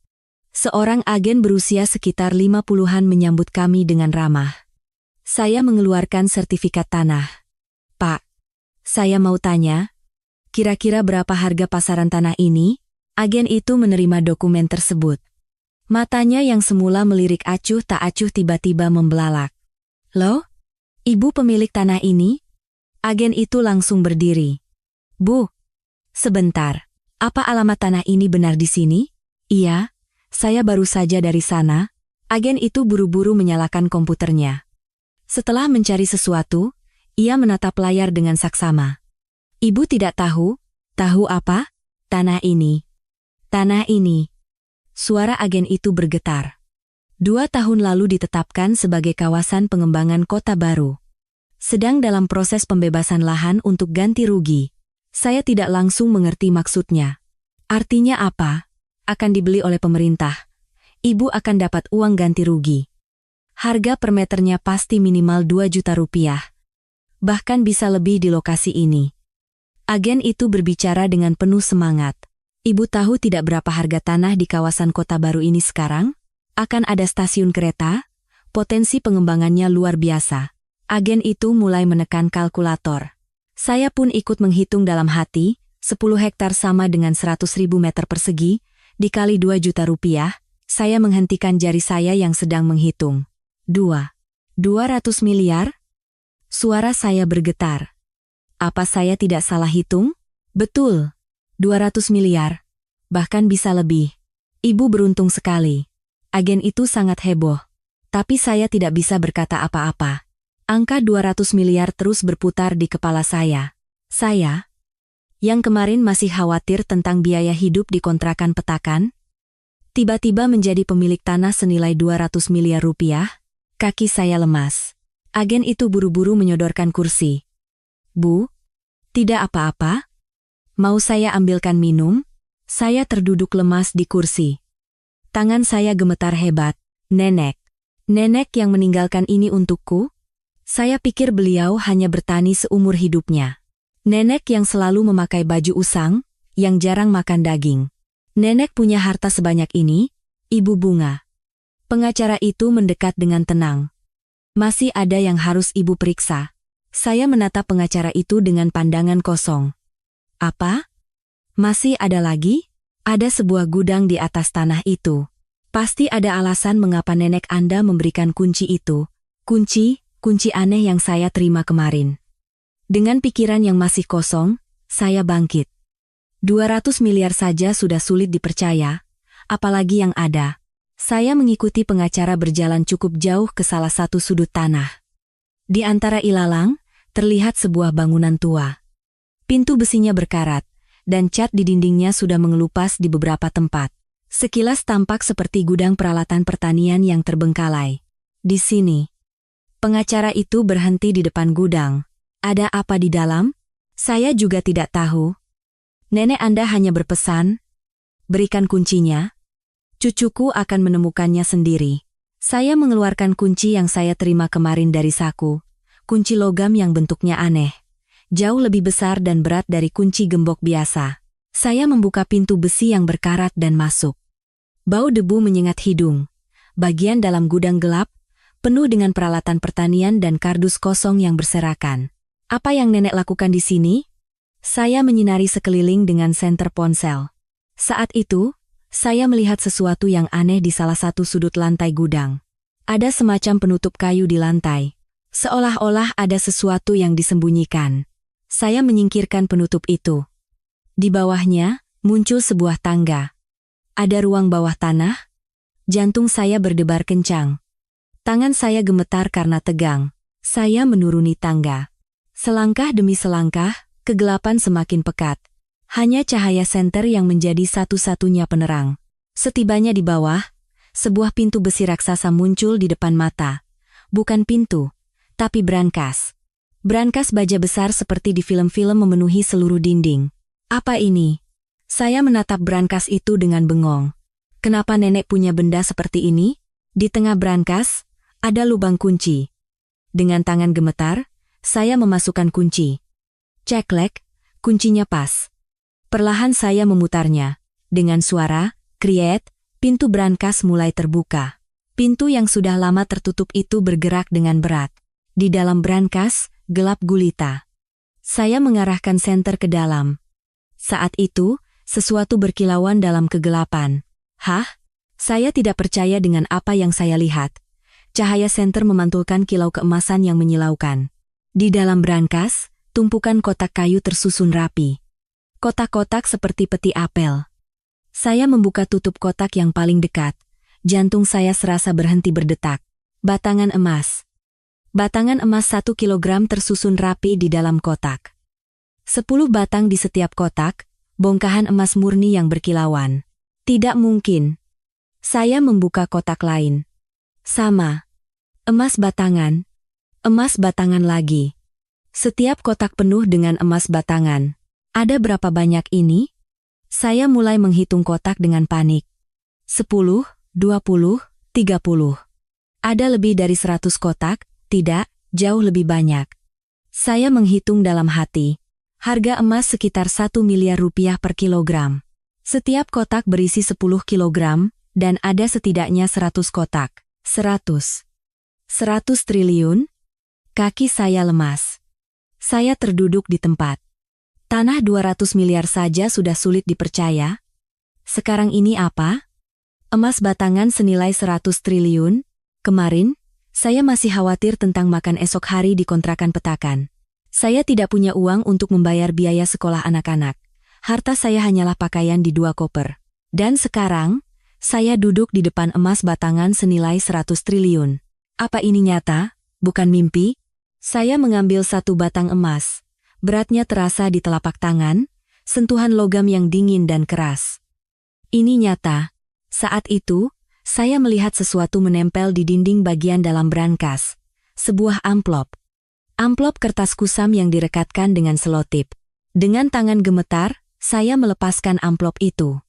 Seorang agen berusia sekitar 50-an menyambut kami dengan ramah. Saya mengeluarkan sertifikat tanah. Pak, saya mau tanya, kira-kira berapa harga pasaran tanah ini? Agen itu menerima dokumen tersebut. Matanya yang semula melirik acuh tak acuh tiba-tiba membelalak. Loh? Ibu pemilik tanah ini? Agen itu langsung berdiri. Bu, sebentar. Apa alamat tanah ini benar di sini? Iya, saya baru saja dari sana. Agen itu buru-buru menyalakan komputernya. Setelah mencari sesuatu, ia menatap layar dengan saksama. Ibu tidak tahu? Tahu apa? Tanah ini. Tanah ini. Suara agen itu bergetar. 2 tahun lalu ditetapkan sebagai kawasan pengembangan kota baru. Sedang dalam proses pembebasan lahan untuk ganti rugi. Saya tidak langsung mengerti maksudnya. Artinya apa? Akan dibeli oleh pemerintah. ibu akan dapat uang ganti rugi. Harga per meternya pasti minimal 2 juta rupiah. Bahkan bisa lebih di lokasi ini. Agen itu berbicara dengan penuh semangat. Ibu tahu tidak berapa harga tanah di kawasan kota baru ini sekarang? Akan ada stasiun kereta? Potensi pengembangannya luar biasa. Agen itu mulai menekan kalkulator. Saya pun ikut menghitung dalam hati, 10 hektar sama dengan 100.000 meter persegi, dikali 2 juta rupiah, saya menghentikan jari saya yang sedang menghitung. 200 miliar? Suara saya bergetar. Apa saya tidak salah hitung? Betul, 200 miliar. Bahkan bisa lebih. Ibu beruntung sekali. Agen itu sangat heboh. Tapi saya tidak bisa berkata apa-apa. Angka 200 miliar terus berputar di kepala saya. Saya, yang kemarin masih khawatir tentang biaya hidup di kontrakan petakan, tiba-tiba menjadi pemilik tanah senilai 200 miliar rupiah. Kaki saya lemas. Agen itu buru-buru menyodorkan kursi. Bu, tidak apa-apa? Mau saya ambilkan minum? Saya terduduk lemas di kursi. Tangan saya gemetar hebat. Nenek yang meninggalkan ini untukku? Saya pikir beliau hanya bertani seumur hidupnya. Nenek yang selalu memakai baju usang, yang jarang makan daging. Nenek punya harta sebanyak ini? Ibu Bunga. Pengacara itu mendekat dengan tenang. Masih ada yang harus ibu periksa. Saya menatap pengacara itu dengan pandangan kosong. Apa? Masih ada lagi? Ada sebuah gudang di atas tanah itu. Pasti ada alasan mengapa nenek Anda memberikan kunci itu. Kunci aneh yang saya terima kemarin. Dengan pikiran yang masih kosong, saya bangkit. 200 miliar saja sudah sulit dipercaya, apalagi yang ada. Saya mengikuti pengacara berjalan cukup jauh ke salah satu sudut tanah. Di antara ilalang, terlihat sebuah bangunan tua. Pintu besinya berkarat, dan cat di dindingnya sudah mengelupas di beberapa tempat. Sekilas tampak seperti gudang peralatan pertanian yang terbengkalai. Di sini, pengacara itu berhenti di depan gudang. Ada apa di dalam? Saya juga tidak tahu. Nenek Anda hanya berpesan, berikan kuncinya. Cucuku akan menemukannya sendiri. Saya mengeluarkan kunci yang saya terima kemarin dari saku. Kunci logam yang bentuknya aneh. Jauh lebih besar dan berat dari kunci gembok biasa. Saya membuka pintu besi yang berkarat dan masuk. Bau debu menyengat hidung. Bagian dalam gudang gelap, penuh dengan peralatan pertanian dan kardus kosong yang berserakan. Apa yang nenek lakukan di sini? Saya menyinari sekeliling dengan senter ponsel. Saat itu, saya melihat sesuatu yang aneh di salah satu sudut lantai gudang. Ada semacam penutup kayu di lantai. Seolah-olah ada sesuatu yang disembunyikan. Saya menyingkirkan penutup itu. Di bawahnya, muncul sebuah tangga. Ada ruang bawah tanah? Jantung saya berdebar kencang. Tangan saya gemetar karena tegang. Saya menuruni tangga. Selangkah demi selangkah, kegelapan semakin pekat. Hanya cahaya senter yang menjadi satu-satunya penerang. Setibanya di bawah, sebuah pintu besi raksasa muncul di depan mata. Bukan pintu, tapi brankas. Brankas baja besar seperti di film-film memenuhi seluruh dinding. Apa ini? Saya menatap brankas itu dengan bengong. Kenapa nenek punya benda seperti ini? Di tengah brankas, ada lubang kunci. Dengan tangan gemetar, saya memasukkan kunci. Ceklek, kuncinya pas. Perlahan saya memutarnya. Dengan suara, kriet, pintu brankas mulai terbuka. Pintu yang sudah lama tertutup itu bergerak dengan berat. Di dalam brankas, gelap gulita. Saya mengarahkan senter ke dalam. Saat itu, sesuatu berkilauan dalam kegelapan. Hah? Saya tidak percaya dengan apa yang saya lihat. Cahaya senter memantulkan kilau keemasan yang menyilaukan. Di dalam brankas, tumpukan kotak kayu tersusun rapi. Kotak-kotak seperti peti apel. Saya membuka tutup kotak yang paling dekat. Jantung saya serasa berhenti berdetak. Batangan emas. Batangan emas 1 kilogram tersusun rapi di dalam kotak. 10 batang di setiap kotak, bongkahan emas murni yang berkilauan. Tidak mungkin. Saya membuka kotak lain. Sama. Emas batangan. Emas batangan lagi. Setiap kotak penuh dengan emas batangan. Ada berapa banyak ini? Saya mulai menghitung kotak dengan panik. 10, 20, 30. Ada lebih dari 100 kotak? Tidak, jauh lebih banyak. Saya menghitung dalam hati. Harga emas sekitar 1 miliar rupiah per kilogram. Setiap kotak berisi 10 kilogram, dan ada setidaknya 100 kotak. 100 triliun? Kaki saya lemas. Saya terduduk di tempat. Tanah 200 miliar saja sudah sulit dipercaya. Sekarang ini apa? Emas batangan senilai 100 triliun? Kemarin, saya masih khawatir tentang makan esok hari di kontrakan petakan. Saya tidak punya uang untuk membayar biaya sekolah anak-anak. Harta saya hanyalah pakaian di 2 koper. Dan sekarang, saya duduk di depan emas batangan senilai 100 triliun. Apa ini nyata, bukan mimpi? Saya mengambil 1 batang emas. Beratnya terasa di telapak tangan, sentuhan logam yang dingin dan keras. Ini nyata. Saat itu, saya melihat sesuatu menempel di dinding bagian dalam brankas. Sebuah amplop. Amplop kertas kusam yang direkatkan dengan selotip. Dengan tangan gemetar, saya melepaskan amplop itu.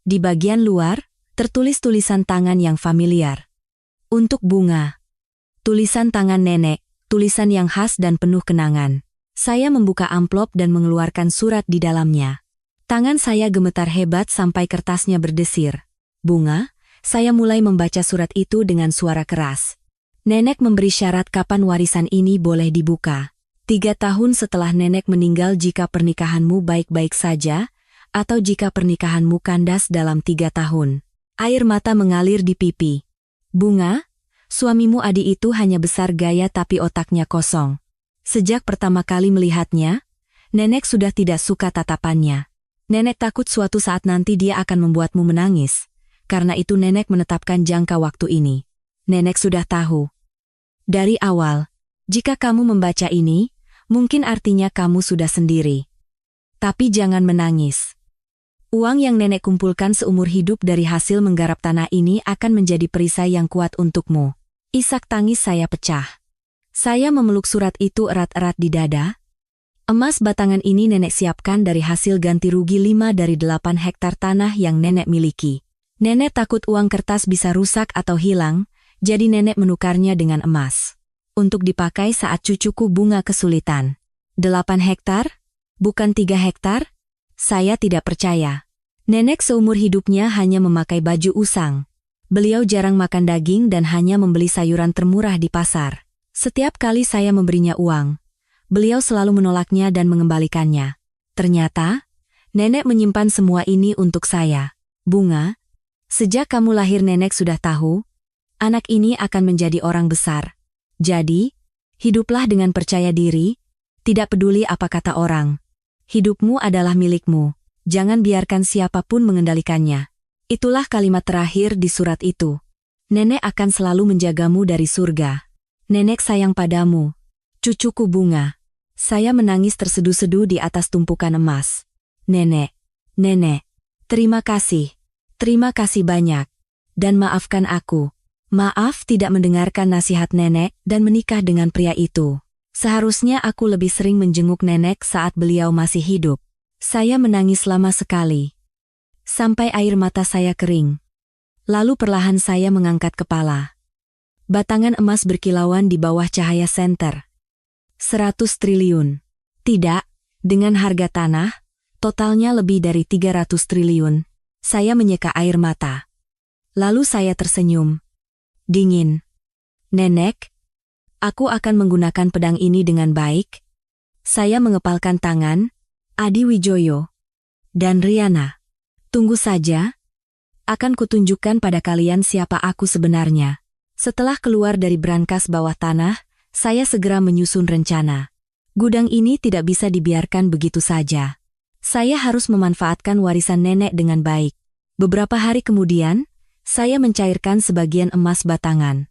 Di bagian luar, tertulis tulisan tangan yang familiar. Untuk Bunga. Tulisan tangan nenek, tulisan yang khas dan penuh kenangan. Saya membuka amplop dan mengeluarkan surat di dalamnya. Tangan saya gemetar hebat sampai kertasnya berdesir. Bunga, saya mulai membaca surat itu dengan suara keras. Nenek memberi syarat kapan warisan ini boleh dibuka. 3 tahun setelah nenek meninggal jika pernikahanmu baik-baik saja, atau jika pernikahanmu kandas dalam 3 tahun. Air mata mengalir di pipi. Bunga, suamimu Adi itu hanya besar gaya tapi otaknya kosong. Sejak pertama kali melihatnya, nenek sudah tidak suka tatapannya. Nenek takut suatu saat nanti dia akan membuatmu menangis. Karena itu nenek menetapkan jangka waktu ini. Nenek sudah tahu. Dari awal, jika kamu membaca ini, mungkin artinya kamu sudah sendiri. Tapi jangan menangis. Uang yang nenek kumpulkan seumur hidup dari hasil menggarap tanah ini akan menjadi perisai yang kuat untukmu. Isak tangis saya pecah. Saya memeluk surat itu erat-erat di dada. Emas batangan ini nenek siapkan dari hasil ganti rugi 5 dari 8 hektar tanah yang nenek miliki. Nenek takut uang kertas bisa rusak atau hilang, jadi nenek menukarnya dengan emas. Untuk dipakai saat cucuku Bunga kesulitan. 8 hektar? Bukan 3 hektar? Saya tidak percaya. Nenek seumur hidupnya hanya memakai baju usang. Beliau jarang makan daging dan hanya membeli sayuran termurah di pasar. Setiap kali saya memberinya uang, beliau selalu menolaknya dan mengembalikannya. Ternyata, nenek menyimpan semua ini untuk saya. Bunga, sejak kamu lahir nenek sudah tahu, anak ini akan menjadi orang besar. Jadi, hiduplah dengan percaya diri, tidak peduli apa kata orang. Hidupmu adalah milikmu, jangan biarkan siapapun mengendalikannya. Itulah kalimat terakhir di surat itu. Nenek akan selalu menjagamu dari surga. Nenek sayang padamu, cucuku Bunga. Saya menangis terseduh-seduh di atas tumpukan emas. Nenek, terima kasih banyak. Dan maafkan aku. Maaf tidak mendengarkan nasihat nenek dan menikah dengan pria itu. Seharusnya aku lebih sering menjenguk nenek saat beliau masih hidup. Saya menangis lama sekali. Sampai air mata saya kering. Lalu perlahan saya mengangkat kepala. Batangan emas berkilauan di bawah cahaya senter. 100 triliun. Tidak, dengan harga tanah, totalnya lebih dari 300 triliun. Saya menyeka air mata. Lalu saya tersenyum. Dingin. Nenek, aku akan menggunakan pedang ini dengan baik. Saya mengepalkan tangan, Adi Wijoyo dan Riana. Tunggu saja. Akan kutunjukkan pada kalian siapa aku sebenarnya. Setelah keluar dari brankas bawah tanah, saya segera menyusun rencana. Gudang ini tidak bisa dibiarkan begitu saja. Saya harus memanfaatkan warisan nenek dengan baik. Beberapa hari kemudian, saya mencairkan sebagian emas batangan.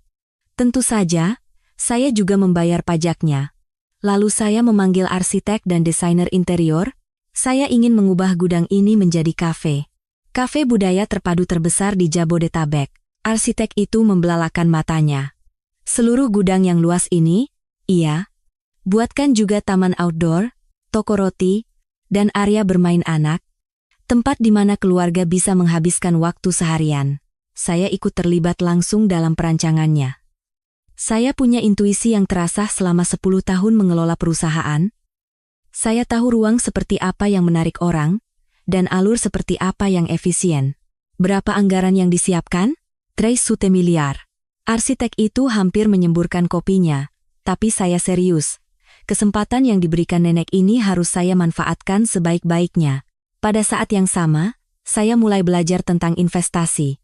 Tentu saja, saya juga membayar pajaknya. Lalu saya memanggil arsitek dan desainer interior. Saya ingin mengubah gudang ini menjadi kafe. Kafe budaya terpadu terbesar di Jabodetabek. Arsitek itu membelalakan matanya. Seluruh gudang yang luas ini, iya. Buatkan juga taman outdoor, toko roti, dan area bermain anak. Tempat di mana keluarga bisa menghabiskan waktu seharian. saya ikut terlibat langsung dalam perancangannya. Saya punya intuisi yang terasah selama 10 tahun mengelola perusahaan. Saya tahu ruang seperti apa yang menarik orang, dan alur seperti apa yang efisien. Berapa anggaran yang disiapkan? 300 miliar. Arsitek itu hampir menyemburkan kopinya, tapi saya serius. Kesempatan yang diberikan nenek ini harus saya manfaatkan sebaik-baiknya. Pada saat yang sama, saya mulai belajar tentang investasi.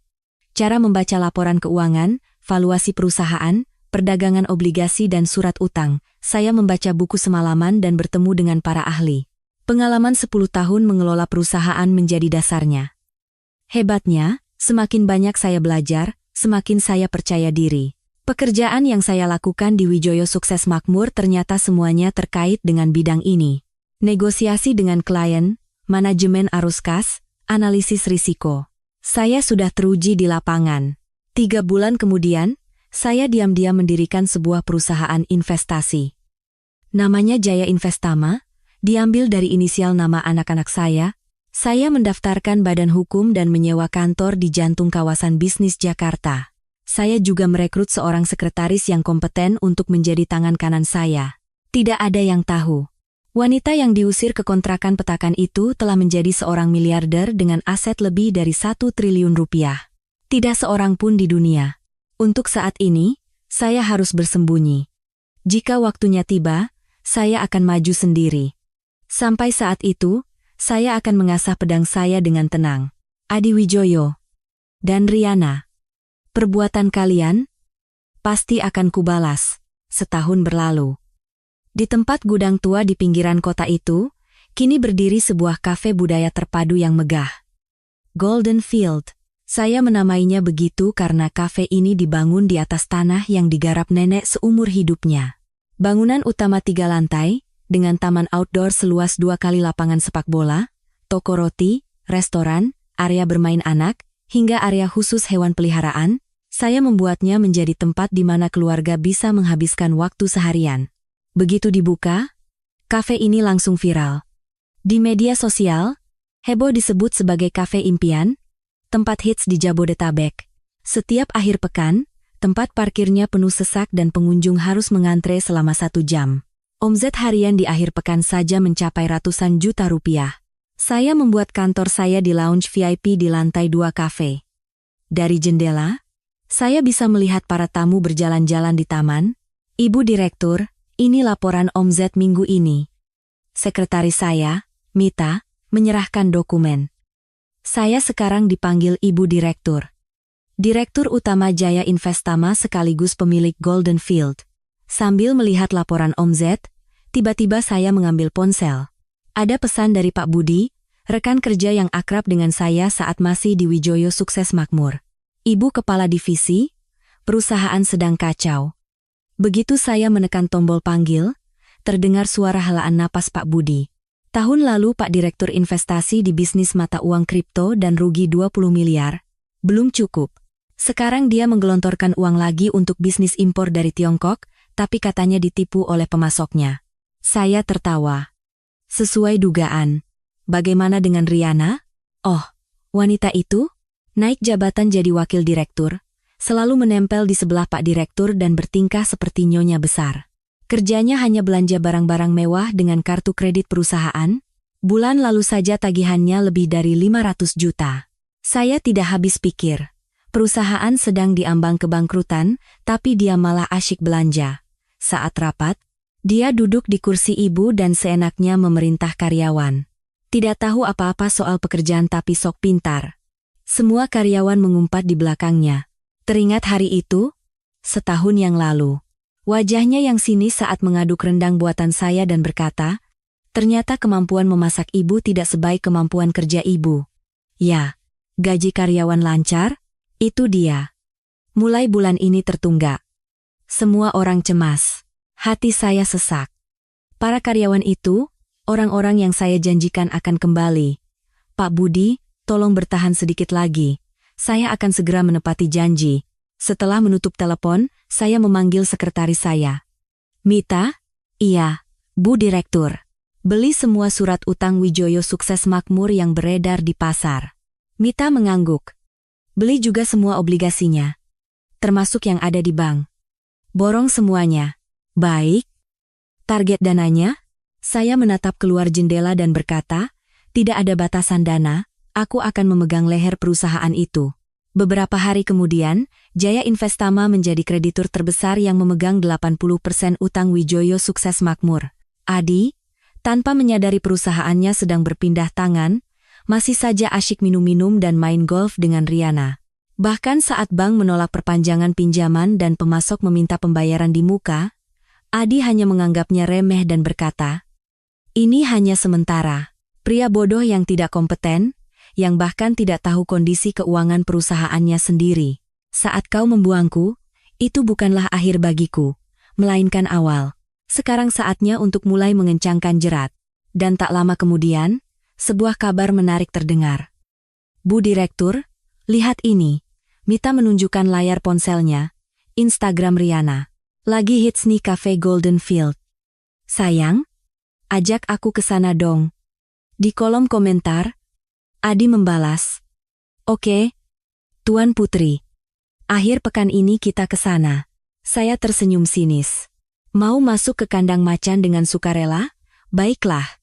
Cara membaca laporan keuangan, valuasi perusahaan, perdagangan obligasi dan surat utang. Saya membaca buku semalaman dan bertemu dengan para ahli. Pengalaman 10 tahun mengelola perusahaan menjadi dasarnya. Hebatnya, semakin banyak saya belajar, semakin saya percaya diri. Pekerjaan yang saya lakukan di Wijoyo Sukses Makmur ternyata semuanya terkait dengan bidang ini. Negosiasi dengan klien, manajemen arus kas, analisis risiko. Saya sudah teruji di lapangan. 3 bulan kemudian, saya diam-diam mendirikan sebuah perusahaan investasi. Namanya Jaya Investama, diambil dari inisial nama anak-anak saya. Saya mendaftarkan badan hukum dan menyewa kantor di jantung kawasan bisnis Jakarta. Saya juga merekrut seorang sekretaris yang kompeten untuk menjadi tangan kanan saya. Tidak ada yang tahu. Wanita yang diusir ke kontrakan petakan itu telah menjadi seorang miliarder dengan aset lebih dari 1 triliun rupiah. Tidak seorang pun di dunia. Untuk saat ini, saya harus bersembunyi. Jika waktunya tiba, saya akan maju sendiri. Sampai saat itu, saya akan mengasah pedang saya dengan tenang. Adi Wijoyo dan Riana, perbuatan kalian pasti akan kubalas. Setahun berlalu. Di tempat gudang tua di pinggiran kota itu, kini berdiri sebuah kafe budaya terpadu yang megah. Golden Field. Saya menamainya begitu karena kafe ini dibangun di atas tanah yang digarap nenek seumur hidupnya. Bangunan utama 3 lantai, dengan taman outdoor seluas 2 kali lapangan sepak bola, toko roti, restoran, area bermain anak, hingga area khusus hewan peliharaan, saya membuatnya menjadi tempat di mana keluarga bisa menghabiskan waktu seharian. Begitu dibuka, kafe ini langsung viral. Di media sosial, heboh disebut sebagai kafe impian, tempat hits di Jabodetabek. Setiap akhir pekan, tempat parkirnya penuh sesak dan pengunjung harus mengantre selama 1 jam. Omset harian di akhir pekan saja mencapai ratusan juta rupiah. Saya membuat kantor saya di lounge VIP di lantai 2 kafe. Dari jendela, saya bisa melihat para tamu berjalan-jalan di taman. Ibu Direktur, ini laporan omset minggu ini. Sekretaris saya, Mita, menyerahkan dokumen. Saya sekarang dipanggil Ibu Direktur. Direktur Utama Jaya Investama sekaligus pemilik Golden Field. Sambil melihat laporan omset, tiba-tiba saya mengambil ponsel. Ada pesan dari Pak Budi, rekan kerja yang akrab dengan saya saat masih di Wijoyo Sukses Makmur. Ibu Kepala Divisi, perusahaan sedang kacau. Begitu saya menekan tombol panggil, terdengar suara helaan napas Pak Budi. Tahun lalu Pak Direktur investasi di bisnis mata uang kripto dan rugi 20 miliar. Belum cukup. Sekarang dia menggelontorkan uang lagi untuk bisnis impor dari Tiongkok, tapi katanya ditipu oleh pemasoknya. Saya tertawa. Sesuai dugaan. Bagaimana dengan Riana? Oh, wanita itu? Naik jabatan jadi wakil direktur, selalu menempel di sebelah Pak Direktur dan bertingkah seperti nyonya besar. Kerjanya hanya belanja barang-barang mewah dengan kartu kredit perusahaan. Bulan lalu saja tagihannya lebih dari 500 juta. Saya tidak habis pikir. Perusahaan sedang diambang kebangkrutan, tapi dia malah asyik belanja. Saat rapat, dia duduk di kursi ibu dan seenaknya memerintah karyawan. Tidak tahu apa-apa soal pekerjaan tapi sok pintar. Semua karyawan mengumpat di belakangnya. Teringat hari itu? Setahun yang lalu. Wajahnya yang sinis saat mengaduk rendang buatan saya dan berkata, ternyata kemampuan memasak ibu tidak sebaik kemampuan kerja ibu. Ya, gaji karyawan lancar? Itu dia. Mulai bulan ini tertunggak. Semua orang cemas. Hati saya sesak. Para karyawan itu, orang-orang yang saya janjikan akan kembali. Pak Budi, tolong bertahan sedikit lagi. Saya akan segera menepati janji. Setelah menutup telepon, saya memanggil sekretaris saya. Mita? Iya, Bu Direktur. Beli semua surat utang Wijoyo Sukses Makmur yang beredar di pasar. Mita mengangguk. Beli juga semua obligasinya. Termasuk yang ada di bank. Borong semuanya. Baik. Target dananya? Saya menatap keluar jendela dan berkata, tidak ada batasan dana, aku akan memegang leher perusahaan itu. Beberapa hari kemudian, Jaya Investama menjadi kreditur terbesar yang memegang 80% utang Wijoyo Sukses Makmur. Adi, tanpa menyadari perusahaannya sedang berpindah tangan, masih saja asyik minum-minum dan main golf dengan Riana. Bahkan saat bank menolak perpanjangan pinjaman dan pemasok meminta pembayaran di muka, Adi hanya menganggapnya remeh dan berkata, ini hanya sementara. Pria bodoh yang tidak kompeten, yang bahkan tidak tahu kondisi keuangan perusahaannya sendiri. Saat kau membuangku, itu bukanlah akhir bagiku, melainkan awal. Sekarang saatnya untuk mulai mengencangkan jerat. Dan tak lama kemudian, sebuah kabar menarik terdengar. Bu Direktur, lihat ini. Mita menunjukkan layar ponselnya. Instagram Riana. Lagi hits nih Cafe Golden Field. Sayang, ajak aku ke sana dong. Di kolom komentar, Adi membalas. Oke, Tuan Putri. Akhir pekan ini kita ke sana. Saya tersenyum sinis. Mau masuk ke kandang macan dengan sukarela? Baiklah.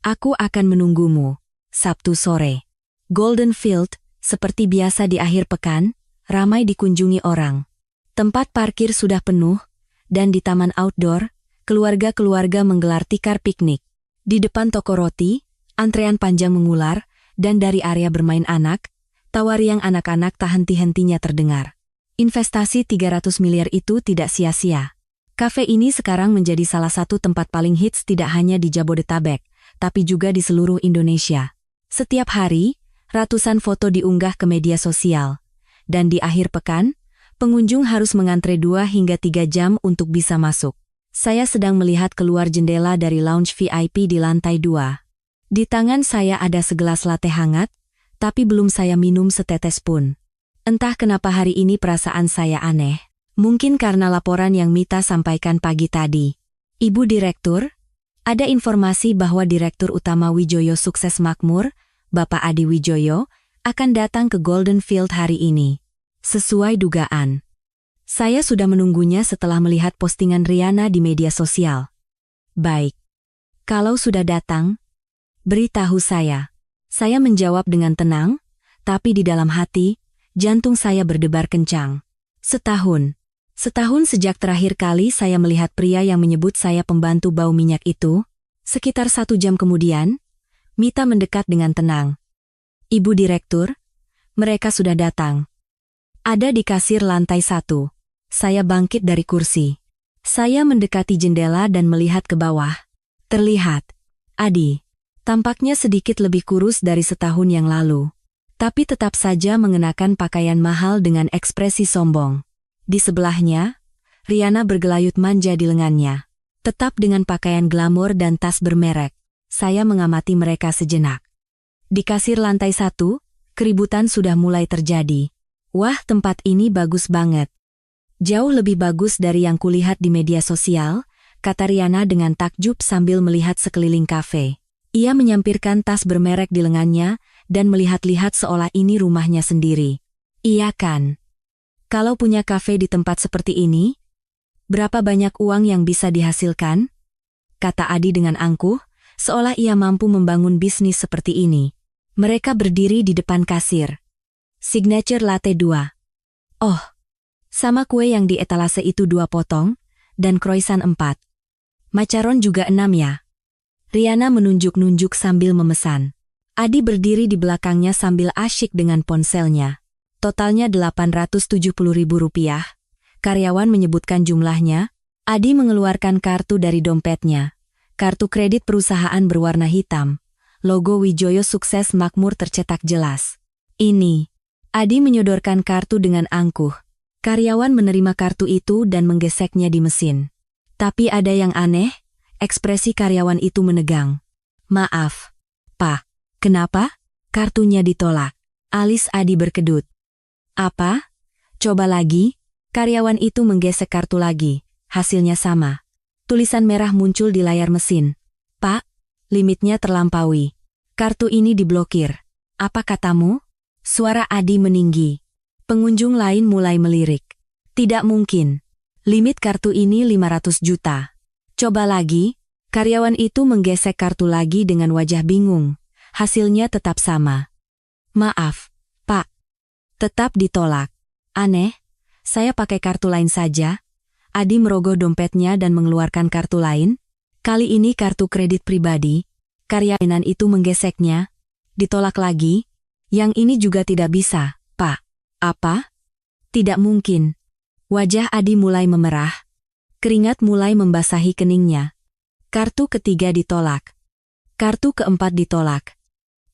Aku akan menunggumu. Sabtu sore. Golden Field, seperti biasa di akhir pekan, ramai dikunjungi orang. Tempat parkir sudah penuh, dan di taman outdoor, keluarga-keluarga menggelar tikar piknik. Di depan toko roti, antrean panjang mengular, dan dari area bermain anak, tawariang anak-anak tak henti-hentinya terdengar. Investasi 300 miliar itu tidak sia-sia. Kafe ini sekarang menjadi salah satu tempat paling hits tidak hanya di Jabodetabek, tapi juga di seluruh Indonesia. Setiap hari, ratusan foto diunggah ke media sosial. Dan di akhir pekan, pengunjung harus mengantre 2 hingga 3 jam untuk bisa masuk. Saya sedang melihat keluar jendela dari lounge VIP di lantai 2. Di tangan saya ada segelas latte hangat, tapi belum saya minum setetes pun. Entah kenapa hari ini perasaan saya aneh. Mungkin karena laporan yang Mita sampaikan pagi tadi. Ibu Direktur, ada informasi bahwa Direktur Utama Wijoyo Sukses Makmur, Bapak Adi Wijoyo, akan datang ke Golden Field hari ini. Sesuai dugaan. Saya sudah menunggunya setelah melihat postingan Riana di media sosial. Baik. Kalau sudah datang, beritahu saya. Saya menjawab dengan tenang, tapi di dalam hati, jantung saya berdebar kencang. Setahun sejak terakhir kali saya melihat pria yang menyebut saya pembantu bau minyak itu. Sekitar 1 jam kemudian, Mita mendekat dengan tenang. Ibu Direktur, mereka sudah datang. Ada di kasir lantai 1. Saya bangkit dari kursi. Saya mendekati jendela dan melihat ke bawah. Terlihat, Adi, tampaknya sedikit lebih kurus dari setahun yang lalu. Tapi tetap saja mengenakan pakaian mahal dengan ekspresi sombong. Di sebelahnya, Riana bergelayut manja di lengannya. Tetap dengan pakaian glamor dan tas bermerek. Saya mengamati mereka sejenak. Di kasir lantai 1, keributan sudah mulai terjadi. Wah, tempat ini bagus banget. Jauh lebih bagus dari yang kulihat di media sosial, kata Riana dengan takjub sambil melihat sekeliling kafe. Ia menyampirkan tas bermerek di lengannya dan melihat-lihat seolah ini rumahnya sendiri. Iya kan? Kalau punya kafe di tempat seperti ini, berapa banyak uang yang bisa dihasilkan? Kata Adi dengan angkuh, seolah ia mampu membangun bisnis seperti ini. Mereka berdiri di depan kasir. Signature latte 2. Oh, sama kue yang di etalase itu 2 potong, dan croissant 4. Macaron juga 6 ya. Riana menunjuk-nunjuk sambil memesan. Adi berdiri di belakangnya sambil asyik dengan ponselnya. Totalnya Rp870.000. Karyawan menyebutkan jumlahnya. Adi mengeluarkan kartu dari dompetnya. Kartu kredit perusahaan berwarna hitam. Logo Wijoyo Sukses Makmur tercetak jelas. Ini. Adi menyodorkan kartu dengan angkuh. Karyawan menerima kartu itu dan menggeseknya di mesin. Tapi ada yang aneh, ekspresi karyawan itu menegang. Maaf, Pak. Kenapa? Kartunya ditolak. Alis Adi berkedut. Apa? Coba lagi. Karyawan itu menggesek kartu lagi. Hasilnya sama. Tulisan merah muncul di layar mesin. Pak, limitnya terlampaui. Kartu ini diblokir. Apa katamu? Suara Adi meninggi. Pengunjung lain mulai melirik. Tidak mungkin. Limit kartu ini 500 juta. Coba lagi. Karyawan itu menggesek kartu lagi dengan wajah bingung. Hasilnya tetap sama. Maaf, Pak. Tetap ditolak. Aneh, saya pakai kartu lain saja. Adi merogoh dompetnya dan mengeluarkan kartu lain. Kali ini kartu kredit pribadi. Karyawan itu menggeseknya. Ditolak lagi. Yang ini juga tidak bisa, Pak. Apa? Tidak mungkin. Wajah Adi mulai memerah. Keringat mulai membasahi keningnya. Kartu ketiga ditolak. Kartu keempat ditolak.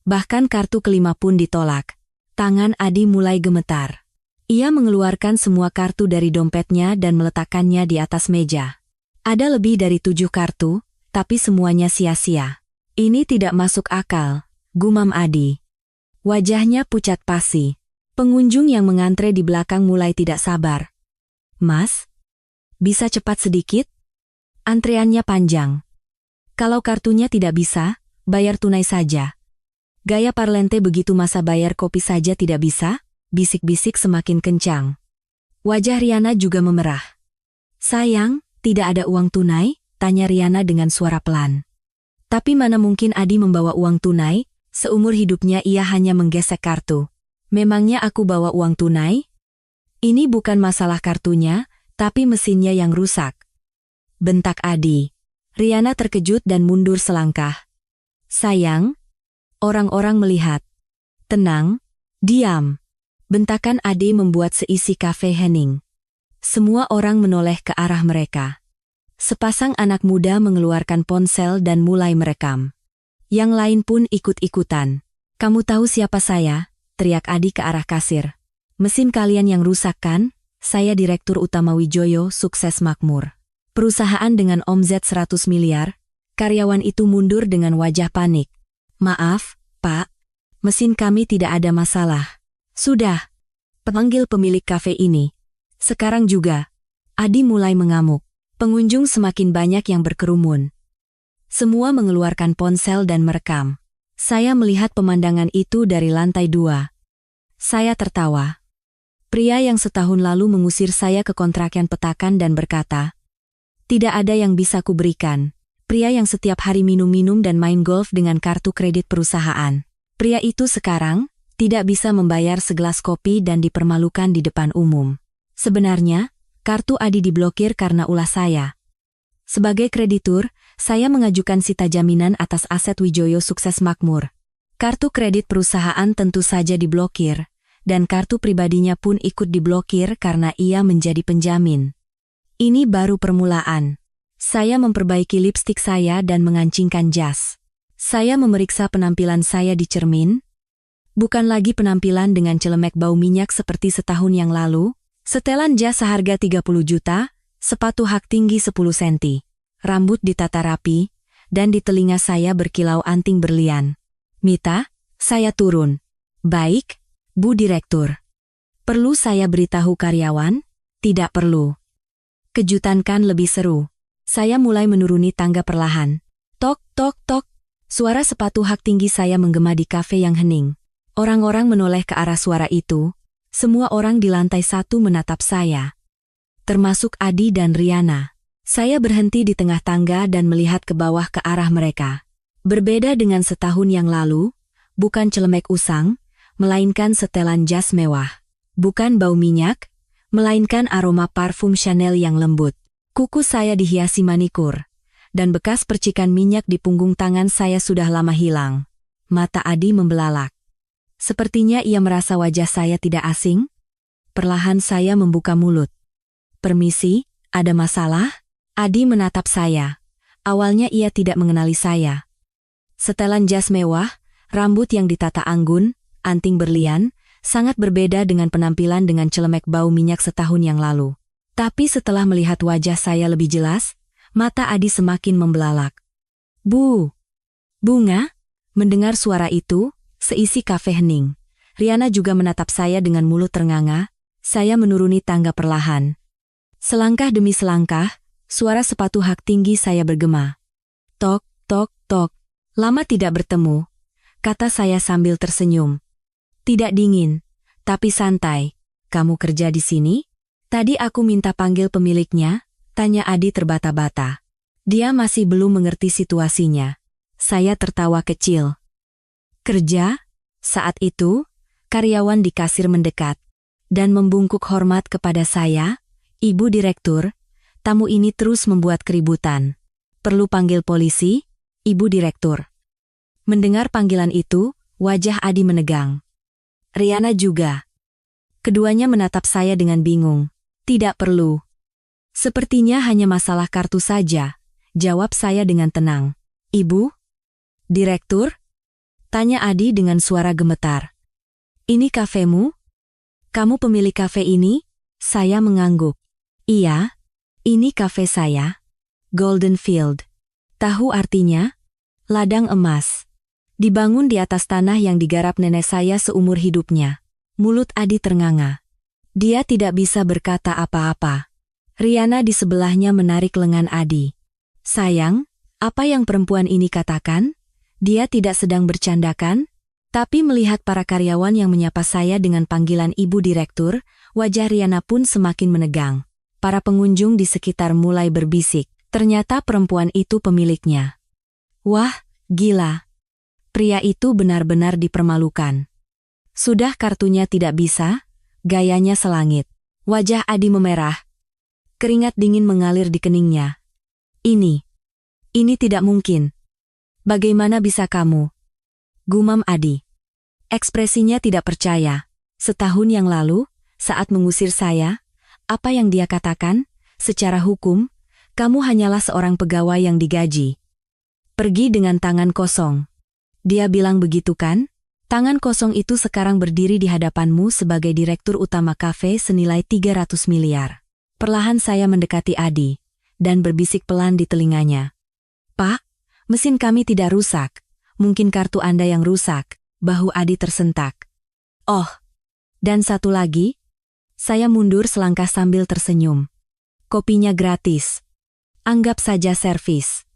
Bahkan kartu kelima pun ditolak. Tangan Adi mulai gemetar. Ia mengeluarkan semua kartu dari dompetnya dan meletakkannya di atas meja. Ada lebih dari 7 kartu, tapi semuanya sia-sia. Ini tidak masuk akal, gumam Adi. Wajahnya pucat pasi. Pengunjung yang mengantre di belakang mulai tidak sabar. Mas, bisa cepat sedikit? Antreannya panjang. Kalau kartunya tidak bisa, bayar tunai saja. Gaya parlente begitu, masa bayar kopi saja tidak bisa? Bisik-bisik semakin kencang. Wajah Riana juga memerah. Sayang, tidak ada uang tunai? Tanya Riana dengan suara pelan. Tapi mana mungkin Adi membawa uang tunai? Seumur hidupnya ia hanya menggesek kartu. Memangnya aku bawa uang tunai? Ini bukan masalah kartunya, tapi mesinnya yang rusak. Bentak Adi. Riana terkejut dan mundur selangkah. Sayang, orang-orang melihat. Tenang, diam. Bentakan Adi membuat seisi kafe hening. Semua orang menoleh ke arah mereka. Sepasang anak muda mengeluarkan ponsel dan mulai merekam. Yang lain pun ikut-ikutan. Kamu tahu siapa saya? Teriak Adi ke arah kasir. Mesin kalian yang rusak kan? Saya Direktur Utama Wijoyo Sukses Makmur. Perusahaan dengan omzet 100 miliar. Karyawan itu mundur dengan wajah panik. Maaf, Pak. Mesin kami tidak ada masalah. Sudah. Panggil pemilik kafe ini. Sekarang juga. Adi mulai mengamuk. Pengunjung semakin banyak yang berkerumun. Semua mengeluarkan ponsel dan merekam. Saya melihat pemandangan itu dari lantai 2. Saya tertawa. Pria yang setahun lalu mengusir saya ke kontrakan petakan dan berkata, tidak ada yang bisa kuberikan. Pria yang setiap hari minum-minum dan main golf dengan kartu kredit perusahaan. Pria itu sekarang tidak bisa membayar segelas kopi dan dipermalukan di depan umum. Sebenarnya, kartu Adi diblokir karena ulah saya. Sebagai kreditur, saya mengajukan sita jaminan atas aset Wijoyo Sukses Makmur. Kartu kredit perusahaan tentu saja diblokir, dan kartu pribadinya pun ikut diblokir karena ia menjadi penjamin. Ini baru permulaan. Saya memperbaiki lipstik saya dan mengancingkan jas. Saya memeriksa penampilan saya di cermin. Bukan lagi penampilan dengan celemek bau minyak seperti setahun yang lalu. Setelan jas seharga 30 juta, sepatu hak tinggi 10 cm. Rambut ditata rapi, dan di telinga saya berkilau anting berlian. Mita, saya turun. Baik, Bu Direktur. Perlu saya beritahu karyawan? Tidak perlu. Kejutan kan lebih seru. Saya mulai menuruni tangga perlahan. Tok, tok, tok. Suara sepatu hak tinggi saya menggema di kafe yang hening. Orang-orang menoleh ke arah suara itu. Semua orang di lantai 1 menatap saya. Termasuk Adi dan Riana. Saya berhenti di tengah tangga dan melihat ke bawah ke arah mereka. Berbeda dengan setahun yang lalu, bukan celemek usang, melainkan setelan jas mewah. Bukan bau minyak, melainkan aroma parfum Chanel yang lembut. Kuku saya dihiasi manikur, dan bekas percikan minyak di punggung tangan saya sudah lama hilang. Mata Adi membelalak. Sepertinya ia merasa wajah saya tidak asing. Perlahan saya membuka mulut. Permisi, ada masalah? Adi menatap saya. Awalnya ia tidak mengenali saya. Setelan jas mewah, rambut yang ditata anggun, anting berlian, sangat berbeda dengan penampilan dengan celemek bau minyak setahun yang lalu. Tapi setelah melihat wajah saya lebih jelas, mata Adi semakin membelalak. Bu! Bunga? Mendengar suara itu, seisi kafe hening. Riana juga menatap saya dengan mulut ternganga. Saya menuruni tangga perlahan. Selangkah demi selangkah, suara sepatu hak tinggi saya bergema. Tok, tok, tok. Lama tidak bertemu, kata saya sambil tersenyum. Tidak dingin, tapi santai. kamu kerja di sini? Tadi aku minta panggil pemiliknya, tanya Adi terbata-bata. Dia masih belum mengerti situasinya. Saya tertawa kecil. Kerja? Saat itu, karyawan di kasir mendekat dan membungkuk hormat kepada saya. Ibu Direktur, tamu ini terus membuat keributan. Perlu panggil polisi? Ibu Direktur. Mendengar panggilan itu, wajah Adi menegang. Riana juga. Keduanya menatap saya dengan bingung. Tidak perlu. Sepertinya hanya masalah kartu saja, jawab saya dengan tenang. Ibu? Direktur? Tanya Adi dengan suara gemetar. Ini kafemu? Kamu pemilik kafe ini? Saya mengangguk. Iya, ini kafe saya. Golden Field. Tahu artinya? Ladang emas. Dibangun di atas tanah yang digarap nenek saya seumur hidupnya. Mulut Adi ternganga. Dia tidak bisa berkata apa-apa. Riana di sebelahnya menarik lengan Adi. Sayang, apa yang perempuan ini katakan? Dia tidak sedang bercandakan? Tapi melihat para karyawan yang menyapa saya dengan panggilan Ibu Direktur, wajah Riana pun semakin menegang. Para pengunjung di sekitar mulai berbisik. Ternyata perempuan itu pemiliknya. Wah, gila. Pria itu benar-benar dipermalukan. Sudah kartunya tidak bisa, gayanya selangit. Wajah Adi memerah. Keringat dingin mengalir di keningnya. Ini tidak mungkin. Bagaimana bisa kamu? Gumam Adi. Ekspresinya tidak percaya. Setahun yang lalu, saat mengusir saya, apa yang dia katakan? Secara hukum, kamu hanyalah seorang pegawai yang digaji. Pergi dengan tangan kosong. Dia bilang begitu kan? Tangan kosong itu sekarang berdiri di hadapanmu sebagai direktur utama kafe senilai 300 miliar. Perlahan saya mendekati Adi, dan berbisik pelan di telinganya. Pak, mesin kami tidak rusak. Mungkin kartu Anda yang rusak. Bahu Adi tersentak. Oh, dan satu lagi? Saya mundur selangkah sambil tersenyum. Kopinya gratis. Anggap saja servis.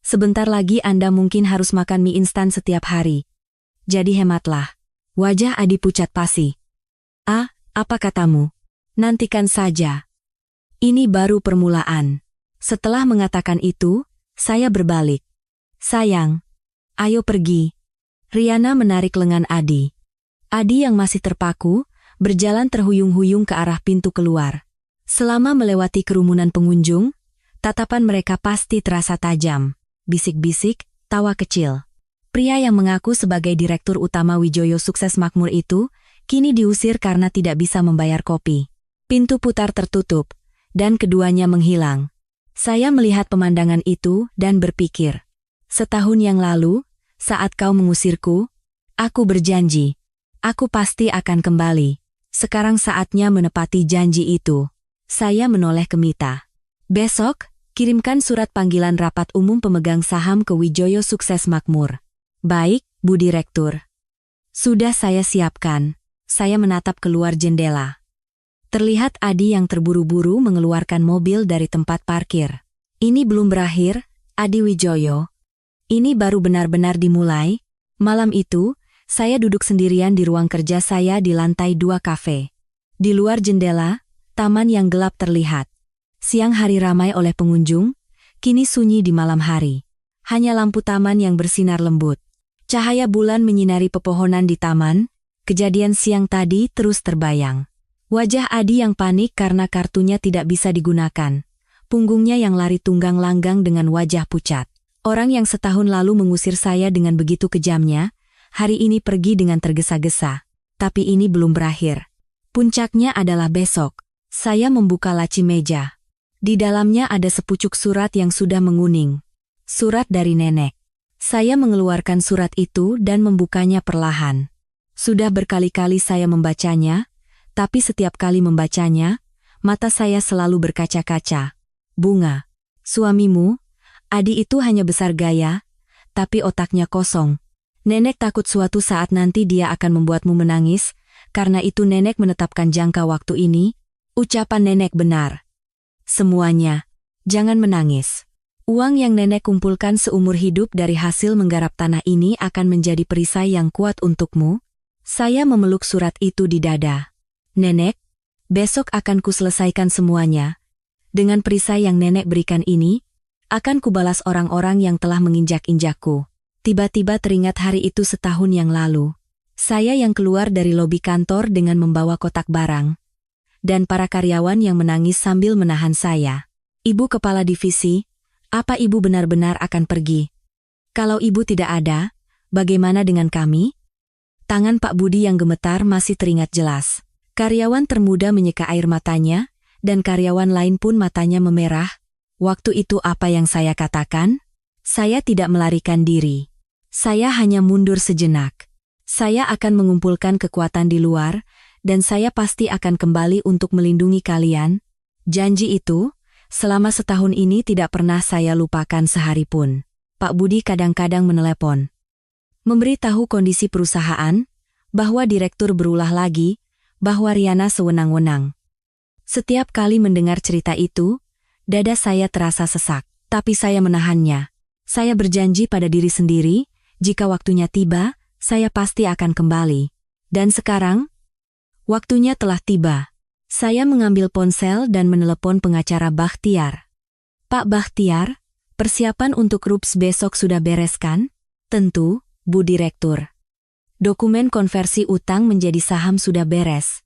Sebentar lagi Anda mungkin harus makan mie instan setiap hari. Jadi hematlah. Wajah Adi pucat pasi. Apa katamu? Nantikan saja. Ini baru permulaan. Setelah mengatakan itu, saya berbalik. Sayang, ayo pergi. Riana menarik lengan Adi. Adi yang masih terpaku, berjalan terhuyung-huyung ke arah pintu keluar. Selama melewati kerumunan pengunjung, tatapan mereka pasti terasa tajam. Bisik-bisik, tawa kecil. Pria yang mengaku sebagai direktur utama Wijoyo Sukses Makmur itu, kini diusir karena tidak bisa membayar kopi. Pintu putar tertutup, dan keduanya menghilang. Saya melihat pemandangan itu dan berpikir. Setahun yang lalu, saat kau mengusirku, aku berjanji. Aku pasti akan kembali. Sekarang saatnya menepati janji itu. Saya menoleh ke Mita. Besok, kirimkan surat panggilan rapat umum pemegang saham ke Wijoyo Sukses Makmur. Baik, Bu Direktur. Sudah saya siapkan. Saya menatap keluar jendela. Terlihat Adi yang terburu-buru mengeluarkan mobil dari tempat parkir. Ini belum berakhir, Adi Wijoyo. Ini baru benar-benar dimulai. Malam itu, saya duduk sendirian di ruang kerja saya di lantai 2 kafe. Di luar jendela, taman yang gelap terlihat. Siang hari ramai oleh pengunjung, kini sunyi di malam hari. Hanya lampu taman yang bersinar lembut. Cahaya bulan menyinari pepohonan di taman, kejadian siang tadi terus terbayang. Wajah Adi yang panik karena kartunya tidak bisa digunakan. Punggungnya yang lari tunggang langgang dengan wajah pucat. Orang yang setahun lalu mengusir saya dengan begitu kejamnya, hari ini pergi dengan tergesa-gesa. Tapi ini belum berakhir. Puncaknya adalah besok. Saya membuka laci meja. Di dalamnya ada sepucuk surat yang sudah menguning. Surat dari nenek. Saya mengeluarkan surat itu dan membukanya perlahan. Sudah berkali-kali saya membacanya, tapi setiap kali membacanya, mata saya selalu berkaca-kaca. Bunga, suamimu, Adi itu hanya besar gaya, tapi otaknya kosong. Nenek takut suatu saat nanti dia akan membuatmu menangis, karena itu nenek menetapkan jangka waktu ini. Ucapan nenek benar. Semuanya, jangan menangis. Uang yang nenek kumpulkan seumur hidup dari hasil menggarap tanah ini akan menjadi perisai yang kuat untukmu. Saya memeluk surat itu di dada. Nenek, Besok akan kuselesaikan semuanya. Dengan perisai yang nenek berikan ini, akan kubalas orang-orang yang telah menginjak-injakku. Tiba-tiba teringat hari itu setahun yang lalu. Saya yang keluar dari lobi kantor dengan membawa kotak barang. Dan para karyawan yang menangis sambil menahan saya. Ibu kepala divisi, apa ibu benar-benar akan pergi? Kalau ibu tidak ada, bagaimana dengan kami? Tangan Pak Budi yang gemetar masih teringat jelas. Karyawan termuda menyeka air matanya, dan karyawan lain pun matanya memerah. Waktu itu apa yang saya katakan? Saya tidak melarikan diri. Saya hanya mundur sejenak. Saya akan mengumpulkan kekuatan di luar, dan saya pasti akan kembali untuk melindungi kalian. Janji itu, selama setahun ini tidak pernah saya lupakan sehari pun. Pak Budi kadang-kadang menelepon. Memberitahu kondisi perusahaan, bahwa direktur berulah lagi, bahwa Riana sewenang-wenang. Setiap kali mendengar cerita itu, dada saya terasa sesak, tapi saya menahannya. Saya berjanji pada diri sendiri, jika waktunya tiba, saya pasti akan kembali. Dan sekarang, waktunya telah tiba. Saya mengambil ponsel dan menelepon pengacara Bakhtiar. Pak Bakhtiar, persiapan untuk RUPS besok sudah beres kan? Tentu, Bu Direktur. Dokumen konversi utang menjadi saham sudah beres.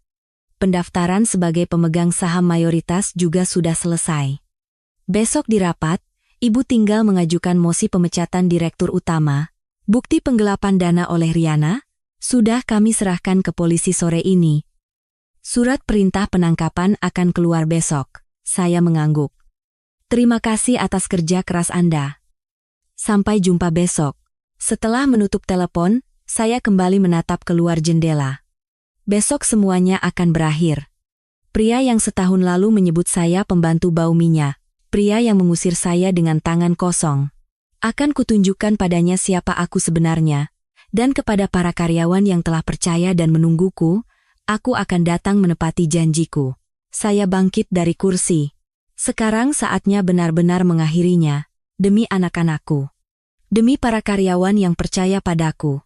Pendaftaran sebagai pemegang saham mayoritas juga sudah selesai. Besok di rapat, Ibu tinggal mengajukan mosi pemecatan Direktur Utama. Bukti penggelapan dana oleh Riana, sudah kami serahkan ke polisi sore ini. Surat perintah penangkapan akan keluar besok. Saya mengangguk. Terima kasih atas kerja keras Anda. Sampai jumpa besok. Setelah menutup telepon, saya kembali menatap keluar jendela. Besok semuanya akan berakhir. Pria yang setahun lalu menyebut saya pembantu bau minyak. Pria yang mengusir saya dengan tangan kosong. Akan kutunjukkan padanya siapa aku sebenarnya. Dan kepada para karyawan yang telah percaya dan menungguku, aku akan datang menepati janjiku. Saya bangkit dari kursi. Sekarang saatnya benar-benar mengakhirinya. Demi anak-anakku. Demi para karyawan yang percaya padaku.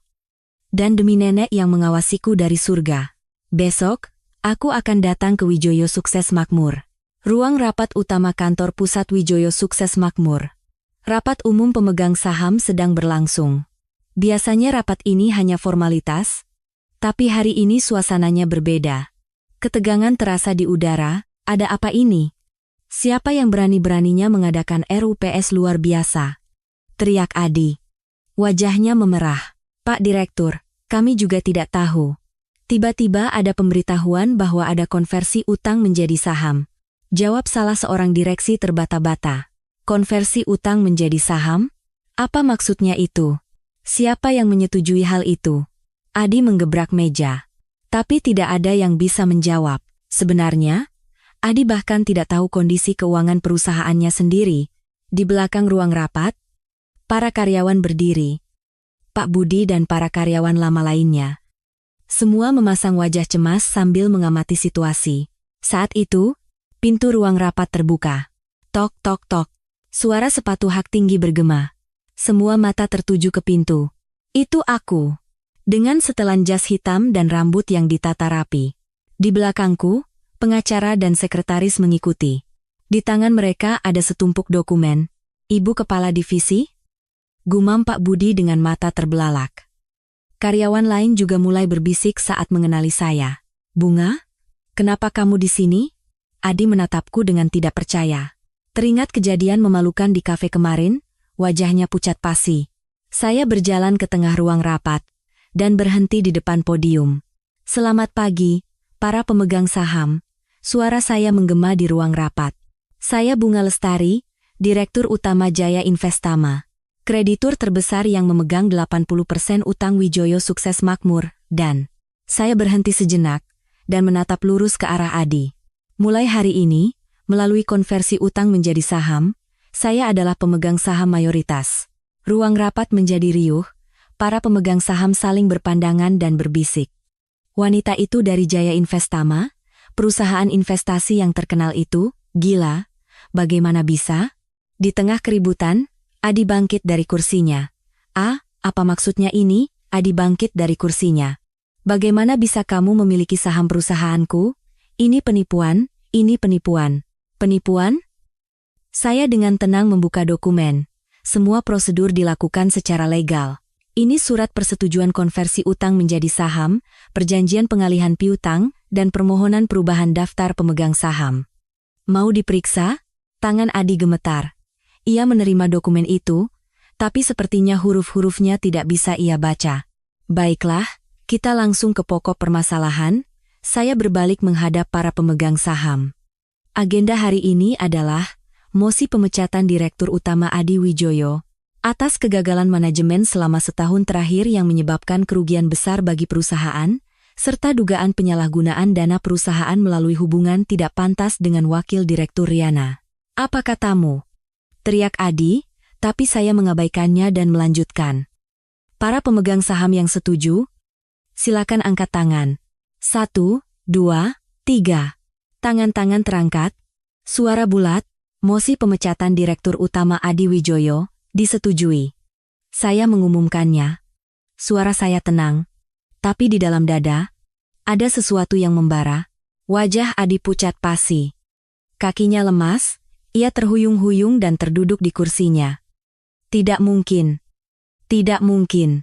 Dan demi nenek yang mengawasiku dari surga. Besok, aku akan datang ke Wijoyo Sukses Makmur. Ruang rapat utama kantor pusat Wijoyo Sukses Makmur. Rapat umum pemegang saham sedang berlangsung. Biasanya rapat ini hanya formalitas, tapi hari ini suasananya berbeda. Ketegangan terasa di udara. Ada apa ini? Siapa yang berani-beraninya mengadakan RUPS luar biasa? Teriak Adi. Wajahnya memerah. Pak Direktur, kami juga tidak tahu. Tiba-tiba ada pemberitahuan bahwa ada konversi utang menjadi saham. Jawab salah seorang direksi terbata-bata. Konversi utang menjadi saham? Apa maksudnya itu? Siapa yang menyetujui hal itu? Adi menggebrak meja. Tapi tidak ada yang bisa menjawab. Sebenarnya, Adi bahkan tidak tahu kondisi keuangan perusahaannya sendiri. Di belakang ruang rapat, para karyawan berdiri. Pak Budi dan para karyawan lama lainnya. Semua memasang wajah cemas sambil mengamati situasi. Saat itu, pintu ruang rapat terbuka. Tok tok tok. Suara sepatu hak tinggi bergema. Semua mata tertuju ke pintu. Itu aku. Dengan setelan jas hitam dan rambut yang ditata rapi. Di belakangku, pengacara dan sekretaris mengikuti. Di tangan mereka ada setumpuk dokumen. Ibu kepala divisi? Gumam Pak Budi dengan mata terbelalak. Karyawan lain juga mulai berbisik saat mengenali saya. Bunga? Kenapa kamu di sini? Adi menatapku dengan tidak percaya. Teringat kejadian memalukan di kafe kemarin, wajahnya pucat pasi. Saya berjalan ke tengah ruang rapat, dan berhenti di depan podium. Selamat pagi, para pemegang saham. Suara saya menggema di ruang rapat. Saya Bunga Lestari, Direktur Utama Jaya Investama. Kreditur terbesar yang memegang 80% utang Wijoyo Sukses Makmur, dan saya berhenti sejenak, dan menatap lurus ke arah Adi. Mulai hari ini, melalui konversi utang menjadi saham, saya adalah pemegang saham mayoritas. Ruang rapat menjadi riuh, para pemegang saham saling berpandangan dan berbisik. Wanita itu dari Jaya Investama, perusahaan investasi yang terkenal itu, gila, bagaimana bisa? Di tengah keributan, Adi bangkit dari kursinya. Apa maksudnya ini? Adi bangkit dari kursinya. Bagaimana bisa kamu memiliki saham perusahaanku? Ini penipuan, ini penipuan. Penipuan? Saya dengan tenang membuka dokumen. Semua prosedur dilakukan secara legal. Ini surat persetujuan konversi utang menjadi saham, perjanjian pengalihan piutang, dan permohonan perubahan daftar pemegang saham. Mau diperiksa? Tangan Adi gemetar. Ia menerima dokumen itu, tapi sepertinya huruf-hurufnya tidak bisa ia baca. Baiklah, kita langsung ke pokok permasalahan. Saya berbalik menghadap para pemegang saham. Agenda hari ini adalah mosi pemecatan Direktur Utama Adi Wijoyo atas kegagalan manajemen selama setahun terakhir yang menyebabkan kerugian besar bagi perusahaan, serta dugaan penyalahgunaan dana perusahaan melalui hubungan tidak pantas dengan Wakil Direktur Riana. Apa katamu? Teriak Adi, tapi saya mengabaikannya dan melanjutkan. Para pemegang saham yang setuju, silakan angkat tangan. 1, 2, 3. Tangan-tangan terangkat. Suara bulat, mosi pemecatan Direktur Utama Adi Wijoyo disetujui. Saya mengumumkannya. Suara saya tenang, tapi di dalam dada ada sesuatu yang membara. Wajah Adi pucat pasi. Kakinya lemas, ia terhuyung-huyung dan terduduk di kursinya. Tidak mungkin. Tidak mungkin.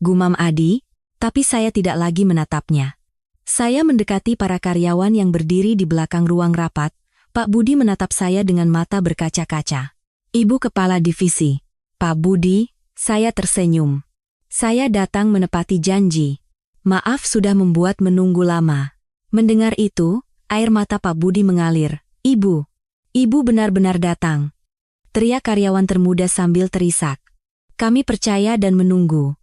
Gumam Adi, tapi saya tidak lagi menatapnya. Saya mendekati para karyawan yang berdiri di belakang ruang rapat. Pak Budi menatap saya dengan mata berkaca-kaca. Ibu Kepala Divisi. Pak Budi, saya tersenyum. Saya datang menepati janji. Maaf sudah membuat menunggu lama. Mendengar itu, air mata Pak Budi mengalir. Ibu benar-benar datang. Teriak karyawan termuda sambil terisak. Kami percaya dan menunggu.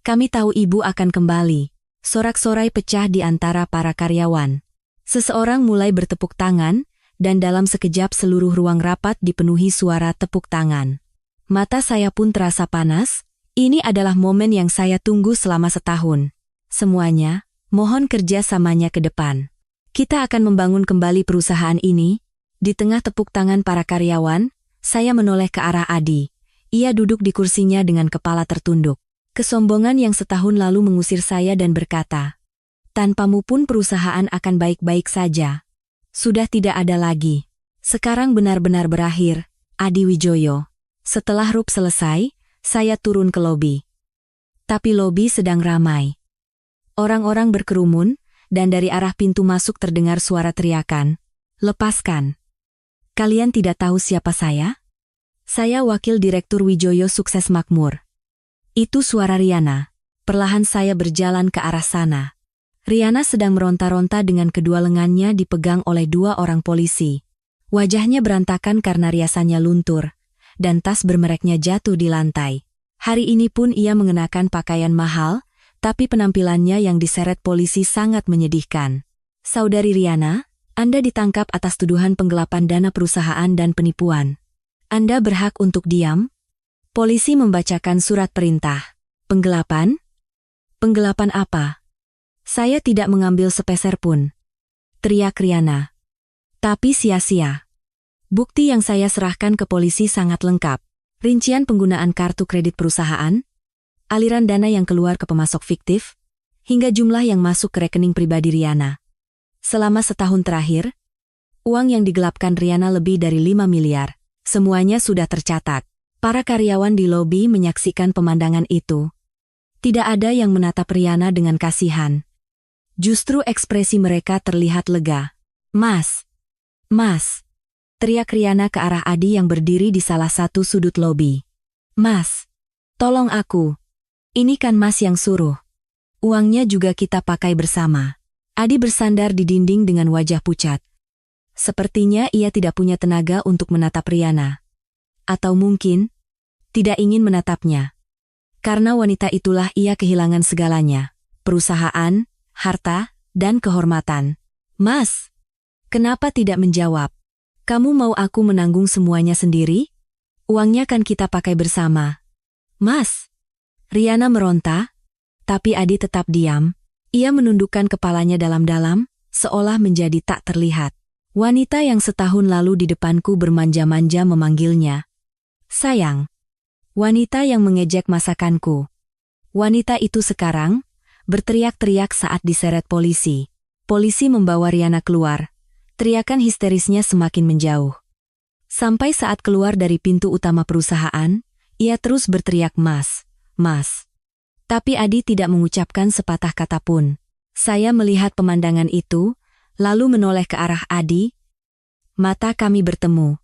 Kami tahu ibu akan kembali. Sorak-sorai pecah di antara para karyawan. Seseorang mulai bertepuk tangan, dan dalam sekejap seluruh ruang rapat dipenuhi suara tepuk tangan. Mata saya pun terasa panas. Ini adalah momen yang saya tunggu selama setahun. Semuanya, mohon kerjasamanya ke depan. Kita akan membangun kembali perusahaan ini. Di tengah tepuk tangan para karyawan, saya menoleh ke arah Adi. Ia duduk di kursinya dengan kepala tertunduk. Kesombongan yang setahun lalu mengusir saya dan berkata, tanpamu pun perusahaan akan baik-baik saja. Sudah tidak ada lagi. Sekarang benar-benar berakhir, Adi Wijoyo. Setelah RUP selesai, saya turun ke lobi. Tapi lobi sedang ramai. Orang-orang berkerumun, dan dari arah pintu masuk terdengar suara teriakan. Lepaskan. Kalian tidak tahu siapa saya? Saya Wakil Direktur Wijoyo Sukses Makmur. Itu suara Riana. Perlahan saya berjalan ke arah sana. Riana sedang meronta-ronta dengan kedua lengannya dipegang oleh 2 orang polisi. Wajahnya berantakan karena riasannya luntur, dan tas bermereknya jatuh di lantai. Hari ini pun ia mengenakan pakaian mahal, tapi penampilannya yang diseret polisi sangat menyedihkan. Saudari Riana, Anda ditangkap atas tuduhan penggelapan dana perusahaan dan penipuan. Anda berhak untuk diam. Polisi membacakan surat perintah. Penggelapan? Penggelapan apa? Saya tidak mengambil sepeser pun. Teriak Riana. Tapi sia-sia. Bukti yang saya serahkan ke polisi sangat lengkap. Rincian penggunaan kartu kredit perusahaan, aliran dana yang keluar ke pemasok fiktif, hingga jumlah yang masuk ke rekening pribadi Riana. Selama setahun terakhir, uang yang digelapkan Riana lebih dari 5 miliar. Semuanya sudah tercatat. Para karyawan di lobi menyaksikan pemandangan itu. Tidak ada yang menatap Riana dengan kasihan. Justru ekspresi mereka terlihat lega. Mas! Mas! Teriak Riana ke arah Adi yang berdiri di salah satu sudut lobi. Mas! Tolong aku. Ini kan Mas yang suruh. Uangnya juga kita pakai bersama. Adi bersandar di dinding dengan wajah pucat. Sepertinya ia tidak punya tenaga untuk menatap Riana. Atau mungkin, tidak ingin menatapnya. Karena wanita itulah ia kehilangan segalanya. Perusahaan, harta, dan kehormatan. Mas, kenapa tidak menjawab? Kamu mau aku menanggung semuanya sendiri? Uangnya kan kita pakai bersama. Mas! Riana meronta, tapi Adi tetap diam. Ia menundukkan kepalanya dalam-dalam, seolah menjadi tak terlihat. Wanita yang setahun lalu di depanku bermanja-manja memanggilnya. Sayang. Wanita yang mengejek masakanku. Wanita itu sekarang berteriak-teriak saat diseret polisi. Polisi membawa Riana keluar. Teriakan histerisnya semakin menjauh. Sampai saat keluar dari pintu utama perusahaan, ia terus berteriak, "Mas, Mas." Tapi Adi tidak mengucapkan sepatah kata pun. Saya melihat pemandangan itu, lalu menoleh ke arah Adi. Mata kami bertemu.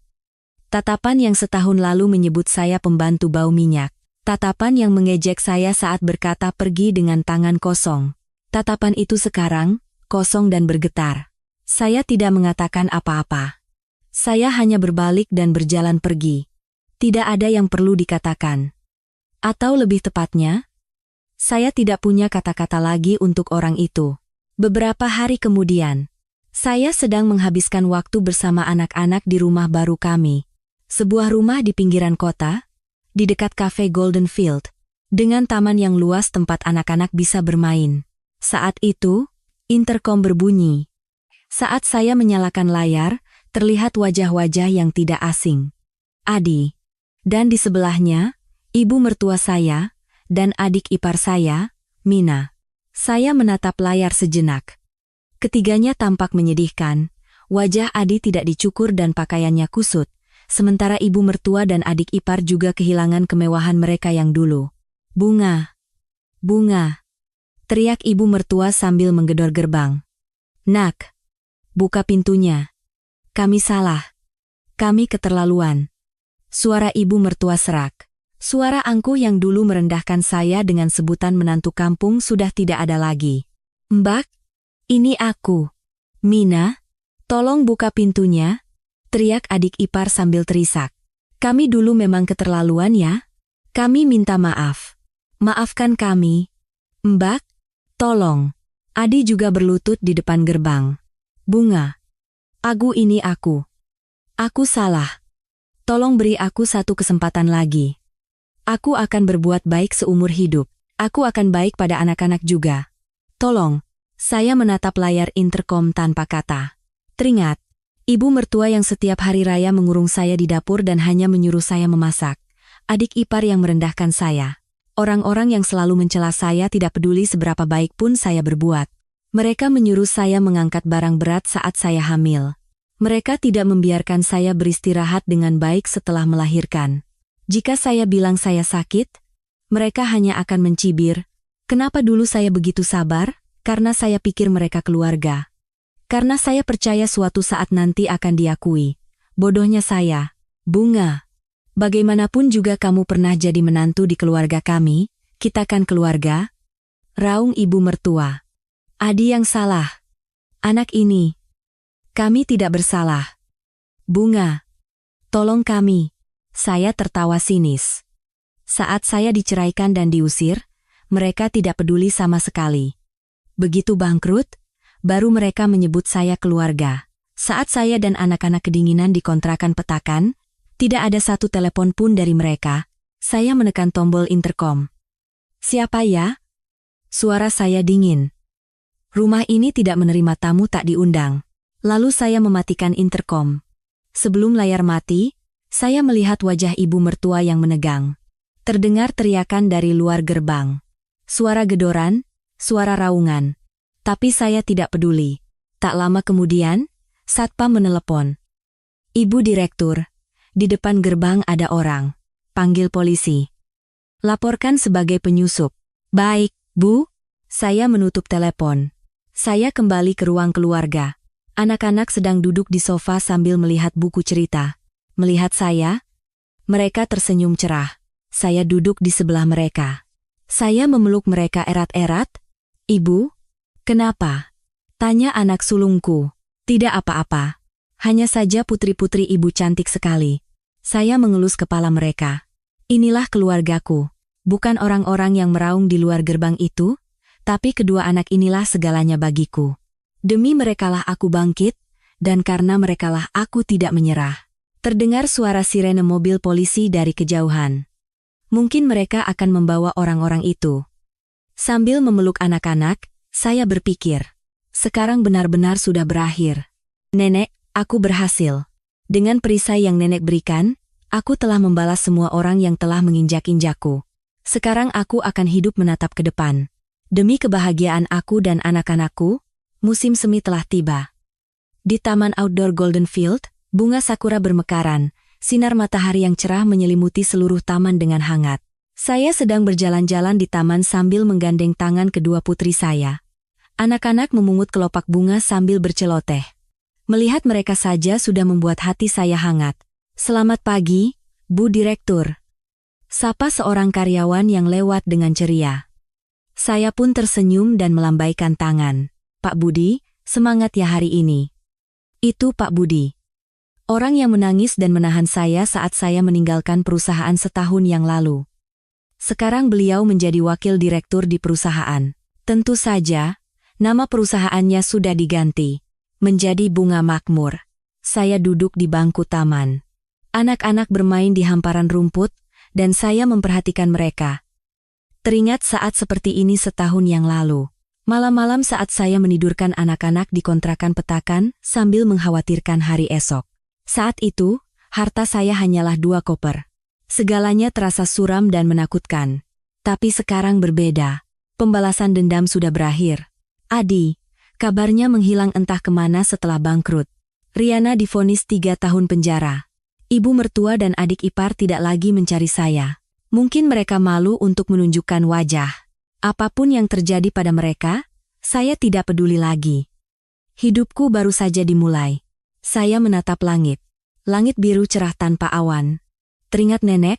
Tatapan yang setahun lalu menyebut saya pembantu bau minyak. Tatapan yang mengejek saya saat berkata pergi dengan tangan kosong. Tatapan itu sekarang kosong dan bergetar. Saya tidak mengatakan apa-apa. Saya hanya berbalik dan berjalan pergi. Tidak ada yang perlu dikatakan. Atau lebih tepatnya, saya tidak punya kata-kata lagi untuk orang itu. Beberapa hari kemudian, saya sedang menghabiskan waktu bersama anak-anak di rumah baru kami. Sebuah rumah di pinggiran kota, di dekat kafe Golden Field, dengan taman yang luas tempat anak-anak bisa bermain. Saat itu, interkom berbunyi. Saat saya menyalakan layar, terlihat wajah-wajah yang tidak asing. Adi. Dan di sebelahnya, ibu mertua saya, dan adik ipar saya, Mina. Saya menatap layar sejenak. Ketiganya tampak menyedihkan. Wajah Adi tidak dicukur dan pakaiannya kusut, sementara ibu mertua dan adik ipar juga kehilangan kemewahan mereka yang dulu. "Bunga! Bunga!" teriak ibu mertua sambil menggedor gerbang. "Nak! Buka pintunya. Kami salah. Kami keterlaluan." Suara ibu mertua serak. Suara angkuh yang dulu merendahkan saya dengan sebutan menantu kampung sudah tidak ada lagi. "Mbak, ini aku. Mina, tolong buka pintunya," teriak adik ipar sambil terisak. "Kami dulu memang keterlaluan ya. Kami minta maaf. Maafkan kami. Mbak, tolong." Adi juga berlutut di depan gerbang. "Bunga. Ini aku. Aku salah. Tolong beri aku satu kesempatan lagi. Aku akan berbuat baik seumur hidup. Aku akan baik pada anak-anak juga. Tolong." Saya menatap layar interkom tanpa kata. Teringat, ibu mertua yang setiap hari raya mengurung saya di dapur dan hanya menyuruh saya memasak. Adik ipar yang merendahkan saya. Orang-orang yang selalu mencela saya tidak peduli seberapa baik pun saya berbuat. Mereka menyuruh saya mengangkat barang berat saat saya hamil. Mereka tidak membiarkan saya beristirahat dengan baik setelah melahirkan. Jika saya bilang saya sakit, mereka hanya akan mencibir. Kenapa dulu saya begitu sabar? Karena saya pikir mereka keluarga. Karena saya percaya suatu saat nanti akan diakui. Bodohnya saya. "Bunga, bagaimanapun juga kamu pernah jadi menantu di keluarga kami, kita kan keluarga," raung ibu mertua. "Adi yang salah. Anak ini. Kami tidak bersalah. Bunga, tolong kami." Saya tertawa sinis. Saat saya diceraikan dan diusir, mereka tidak peduli sama sekali. Begitu bangkrut, baru mereka menyebut saya keluarga. Saat saya dan anak-anak kedinginan di kontrakan petakan, tidak ada satu telepon pun dari mereka. Saya menekan tombol interkom. "Siapa ya?" Suara saya dingin. Rumah ini tidak menerima tamu tak diundang. Lalu saya mematikan interkom. Sebelum layar mati, saya melihat wajah ibu mertua yang menegang. Terdengar teriakan dari luar gerbang. Suara gedoran, suara raungan. Tapi saya tidak peduli. Tak lama kemudian, satpam menelepon. "Ibu Direktur, di depan gerbang ada orang. Panggil polisi." "Laporkan sebagai penyusup." "Baik, Bu." Saya menutup telepon. Saya kembali ke ruang keluarga. Anak-anak sedang duduk di sofa sambil melihat buku cerita. Melihat saya, mereka tersenyum cerah. Saya duduk di sebelah mereka. Saya memeluk mereka erat-erat. "Ibu, kenapa?" tanya anak sulungku. "Tidak apa-apa. Hanya saja putri-putri ibu cantik sekali." Saya mengelus kepala mereka. "Inilah keluargaku. Bukan orang-orang yang meraung di luar gerbang itu, tapi kedua anak inilah segalanya bagiku. Demi merekalah aku bangkit, dan karena merekalah aku tidak menyerah." Terdengar suara sirene mobil polisi dari kejauhan. Mungkin mereka akan membawa orang-orang itu. Sambil memeluk anak-anak, saya berpikir, sekarang benar-benar sudah berakhir. "Nenek, aku berhasil. Dengan perisai yang nenek berikan, aku telah membalas semua orang yang telah menginjak-injakku. Sekarang aku akan hidup menatap ke depan. Demi kebahagiaan aku dan anak-anakku, musim semi telah tiba. Di taman outdoor Golden Field, bunga sakura bermekaran, sinar matahari yang cerah menyelimuti seluruh taman dengan hangat. Saya sedang berjalan-jalan di taman sambil menggandeng tangan kedua putri saya. Anak-anak memungut kelopak bunga sambil berceloteh. Melihat mereka saja sudah membuat hati saya hangat. "Selamat pagi, Bu Direktur," sapa seorang karyawan yang lewat dengan ceria. Saya pun tersenyum dan melambaikan tangan. "Pak Budi, semangat ya hari ini." Itu Pak Budi. Orang yang menangis dan menahan saya saat saya meninggalkan perusahaan setahun yang lalu. Sekarang beliau menjadi wakil direktur di perusahaan. Tentu saja, nama perusahaannya sudah diganti menjadi Bunga Makmur. Saya duduk di bangku taman. Anak-anak bermain di hamparan rumput, dan saya memperhatikan mereka. Teringat saat seperti ini setahun yang lalu. Malam-malam saat saya menidurkan anak-anak di kontrakan petakan sambil mengkhawatirkan hari esok. Saat itu, harta saya hanyalah 2 koper. Segalanya terasa suram dan menakutkan. Tapi sekarang berbeda. Pembalasan dendam sudah berakhir. Adi, kabarnya menghilang entah kemana setelah bangkrut. Riana divonis 3 tahun penjara. Ibu mertua dan adik ipar tidak lagi mencari saya. Mungkin mereka malu untuk menunjukkan wajah. Apapun yang terjadi pada mereka, saya tidak peduli lagi. Hidupku baru saja dimulai. Saya menatap langit. Langit biru cerah tanpa awan. Teringat nenek?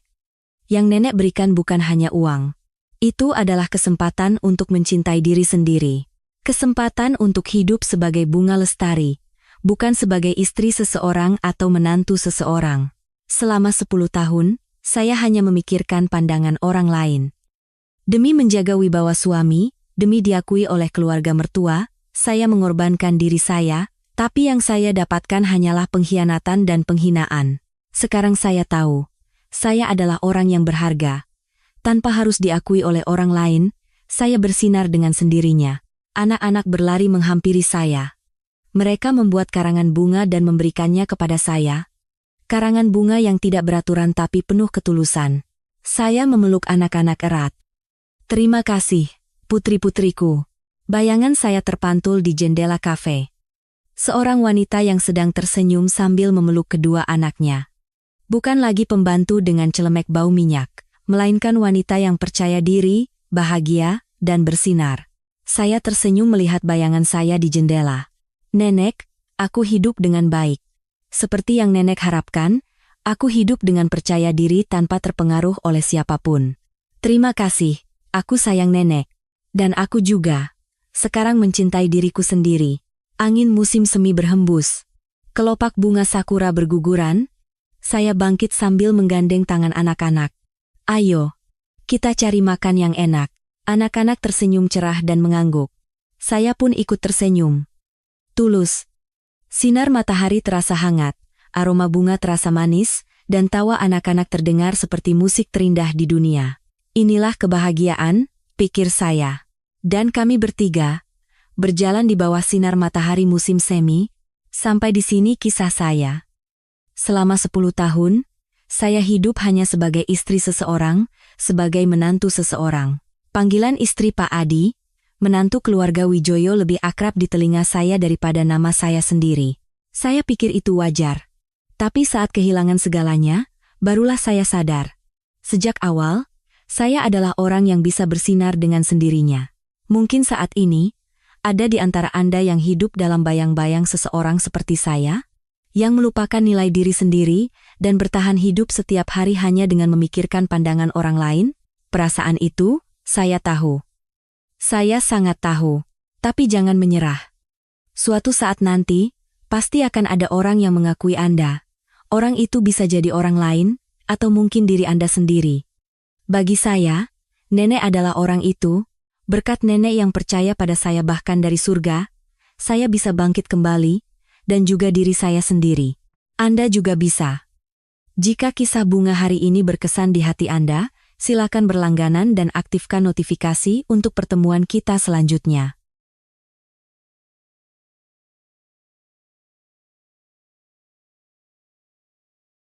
Yang nenek berikan bukan hanya uang. Itu adalah kesempatan untuk mencintai diri sendiri. Kesempatan untuk hidup sebagai bunga lestari, bukan sebagai istri seseorang atau menantu seseorang. Selama 10 tahun, saya hanya memikirkan pandangan orang lain. Demi menjaga wibawa suami, demi diakui oleh keluarga mertua, saya mengorbankan diri saya, tapi yang saya dapatkan hanyalah pengkhianatan dan penghinaan. Sekarang saya tahu, saya adalah orang yang berharga. Tanpa harus diakui oleh orang lain, saya bersinar dengan sendirinya. Anak-anak berlari menghampiri saya. Mereka membuat karangan bunga dan memberikannya kepada saya. Karangan bunga yang tidak beraturan tapi penuh ketulusan. Saya memeluk anak-anak erat. "Terima kasih, putri-putriku." Bayangan saya terpantul di jendela kafe. Seorang wanita yang sedang tersenyum sambil memeluk kedua anaknya. Bukan lagi pembantu dengan celemek bau minyak, melainkan wanita yang percaya diri, bahagia, dan bersinar. Saya tersenyum melihat bayangan saya di jendela. "Nenek, aku hidup dengan baik. Seperti yang nenek harapkan, aku hidup dengan percaya diri tanpa terpengaruh oleh siapapun." "Terima kasih, aku sayang nenek. Dan aku juga. Sekarang mencintai diriku sendiri." Angin musim semi berhembus. Kelopak bunga sakura berguguran. Saya bangkit sambil menggandeng tangan anak-anak. "Ayo, kita cari makan yang enak." Anak-anak tersenyum cerah dan mengangguk. Saya pun ikut tersenyum. Tulus. Sinar matahari terasa hangat, aroma bunga terasa manis, dan tawa anak-anak terdengar seperti musik terindah di dunia. Inilah kebahagiaan, pikir saya. Dan kami bertiga, berjalan di bawah sinar matahari musim semi, sampai di sini kisah saya. Selama 10 tahun, saya hidup hanya sebagai istri seseorang, sebagai menantu seseorang. Panggilan istri Pak Adi, menantu keluarga Wijoyo lebih akrab di telinga saya daripada nama saya sendiri. Saya pikir itu wajar. Tapi saat kehilangan segalanya, barulah saya sadar. Sejak awal, saya adalah orang yang bisa bersinar dengan sendirinya. Mungkin saat ini, ada di antara Anda yang hidup dalam bayang-bayang seseorang seperti saya, yang melupakan nilai diri sendiri dan bertahan hidup setiap hari hanya dengan memikirkan pandangan orang lain. Perasaan itu, saya tahu. Saya sangat tahu. Tapi jangan menyerah. Suatu saat nanti, pasti akan ada orang yang mengakui Anda. Orang itu bisa jadi orang lain, atau mungkin diri Anda sendiri. Bagi saya, nenek adalah orang itu. Berkat nenek yang percaya pada saya bahkan dari surga, saya bisa bangkit kembali, dan juga diri saya sendiri. Anda juga bisa. Jika kisah bunga hari ini berkesan di hati Anda, silakan berlangganan dan aktifkan notifikasi untuk pertemuan kita selanjutnya.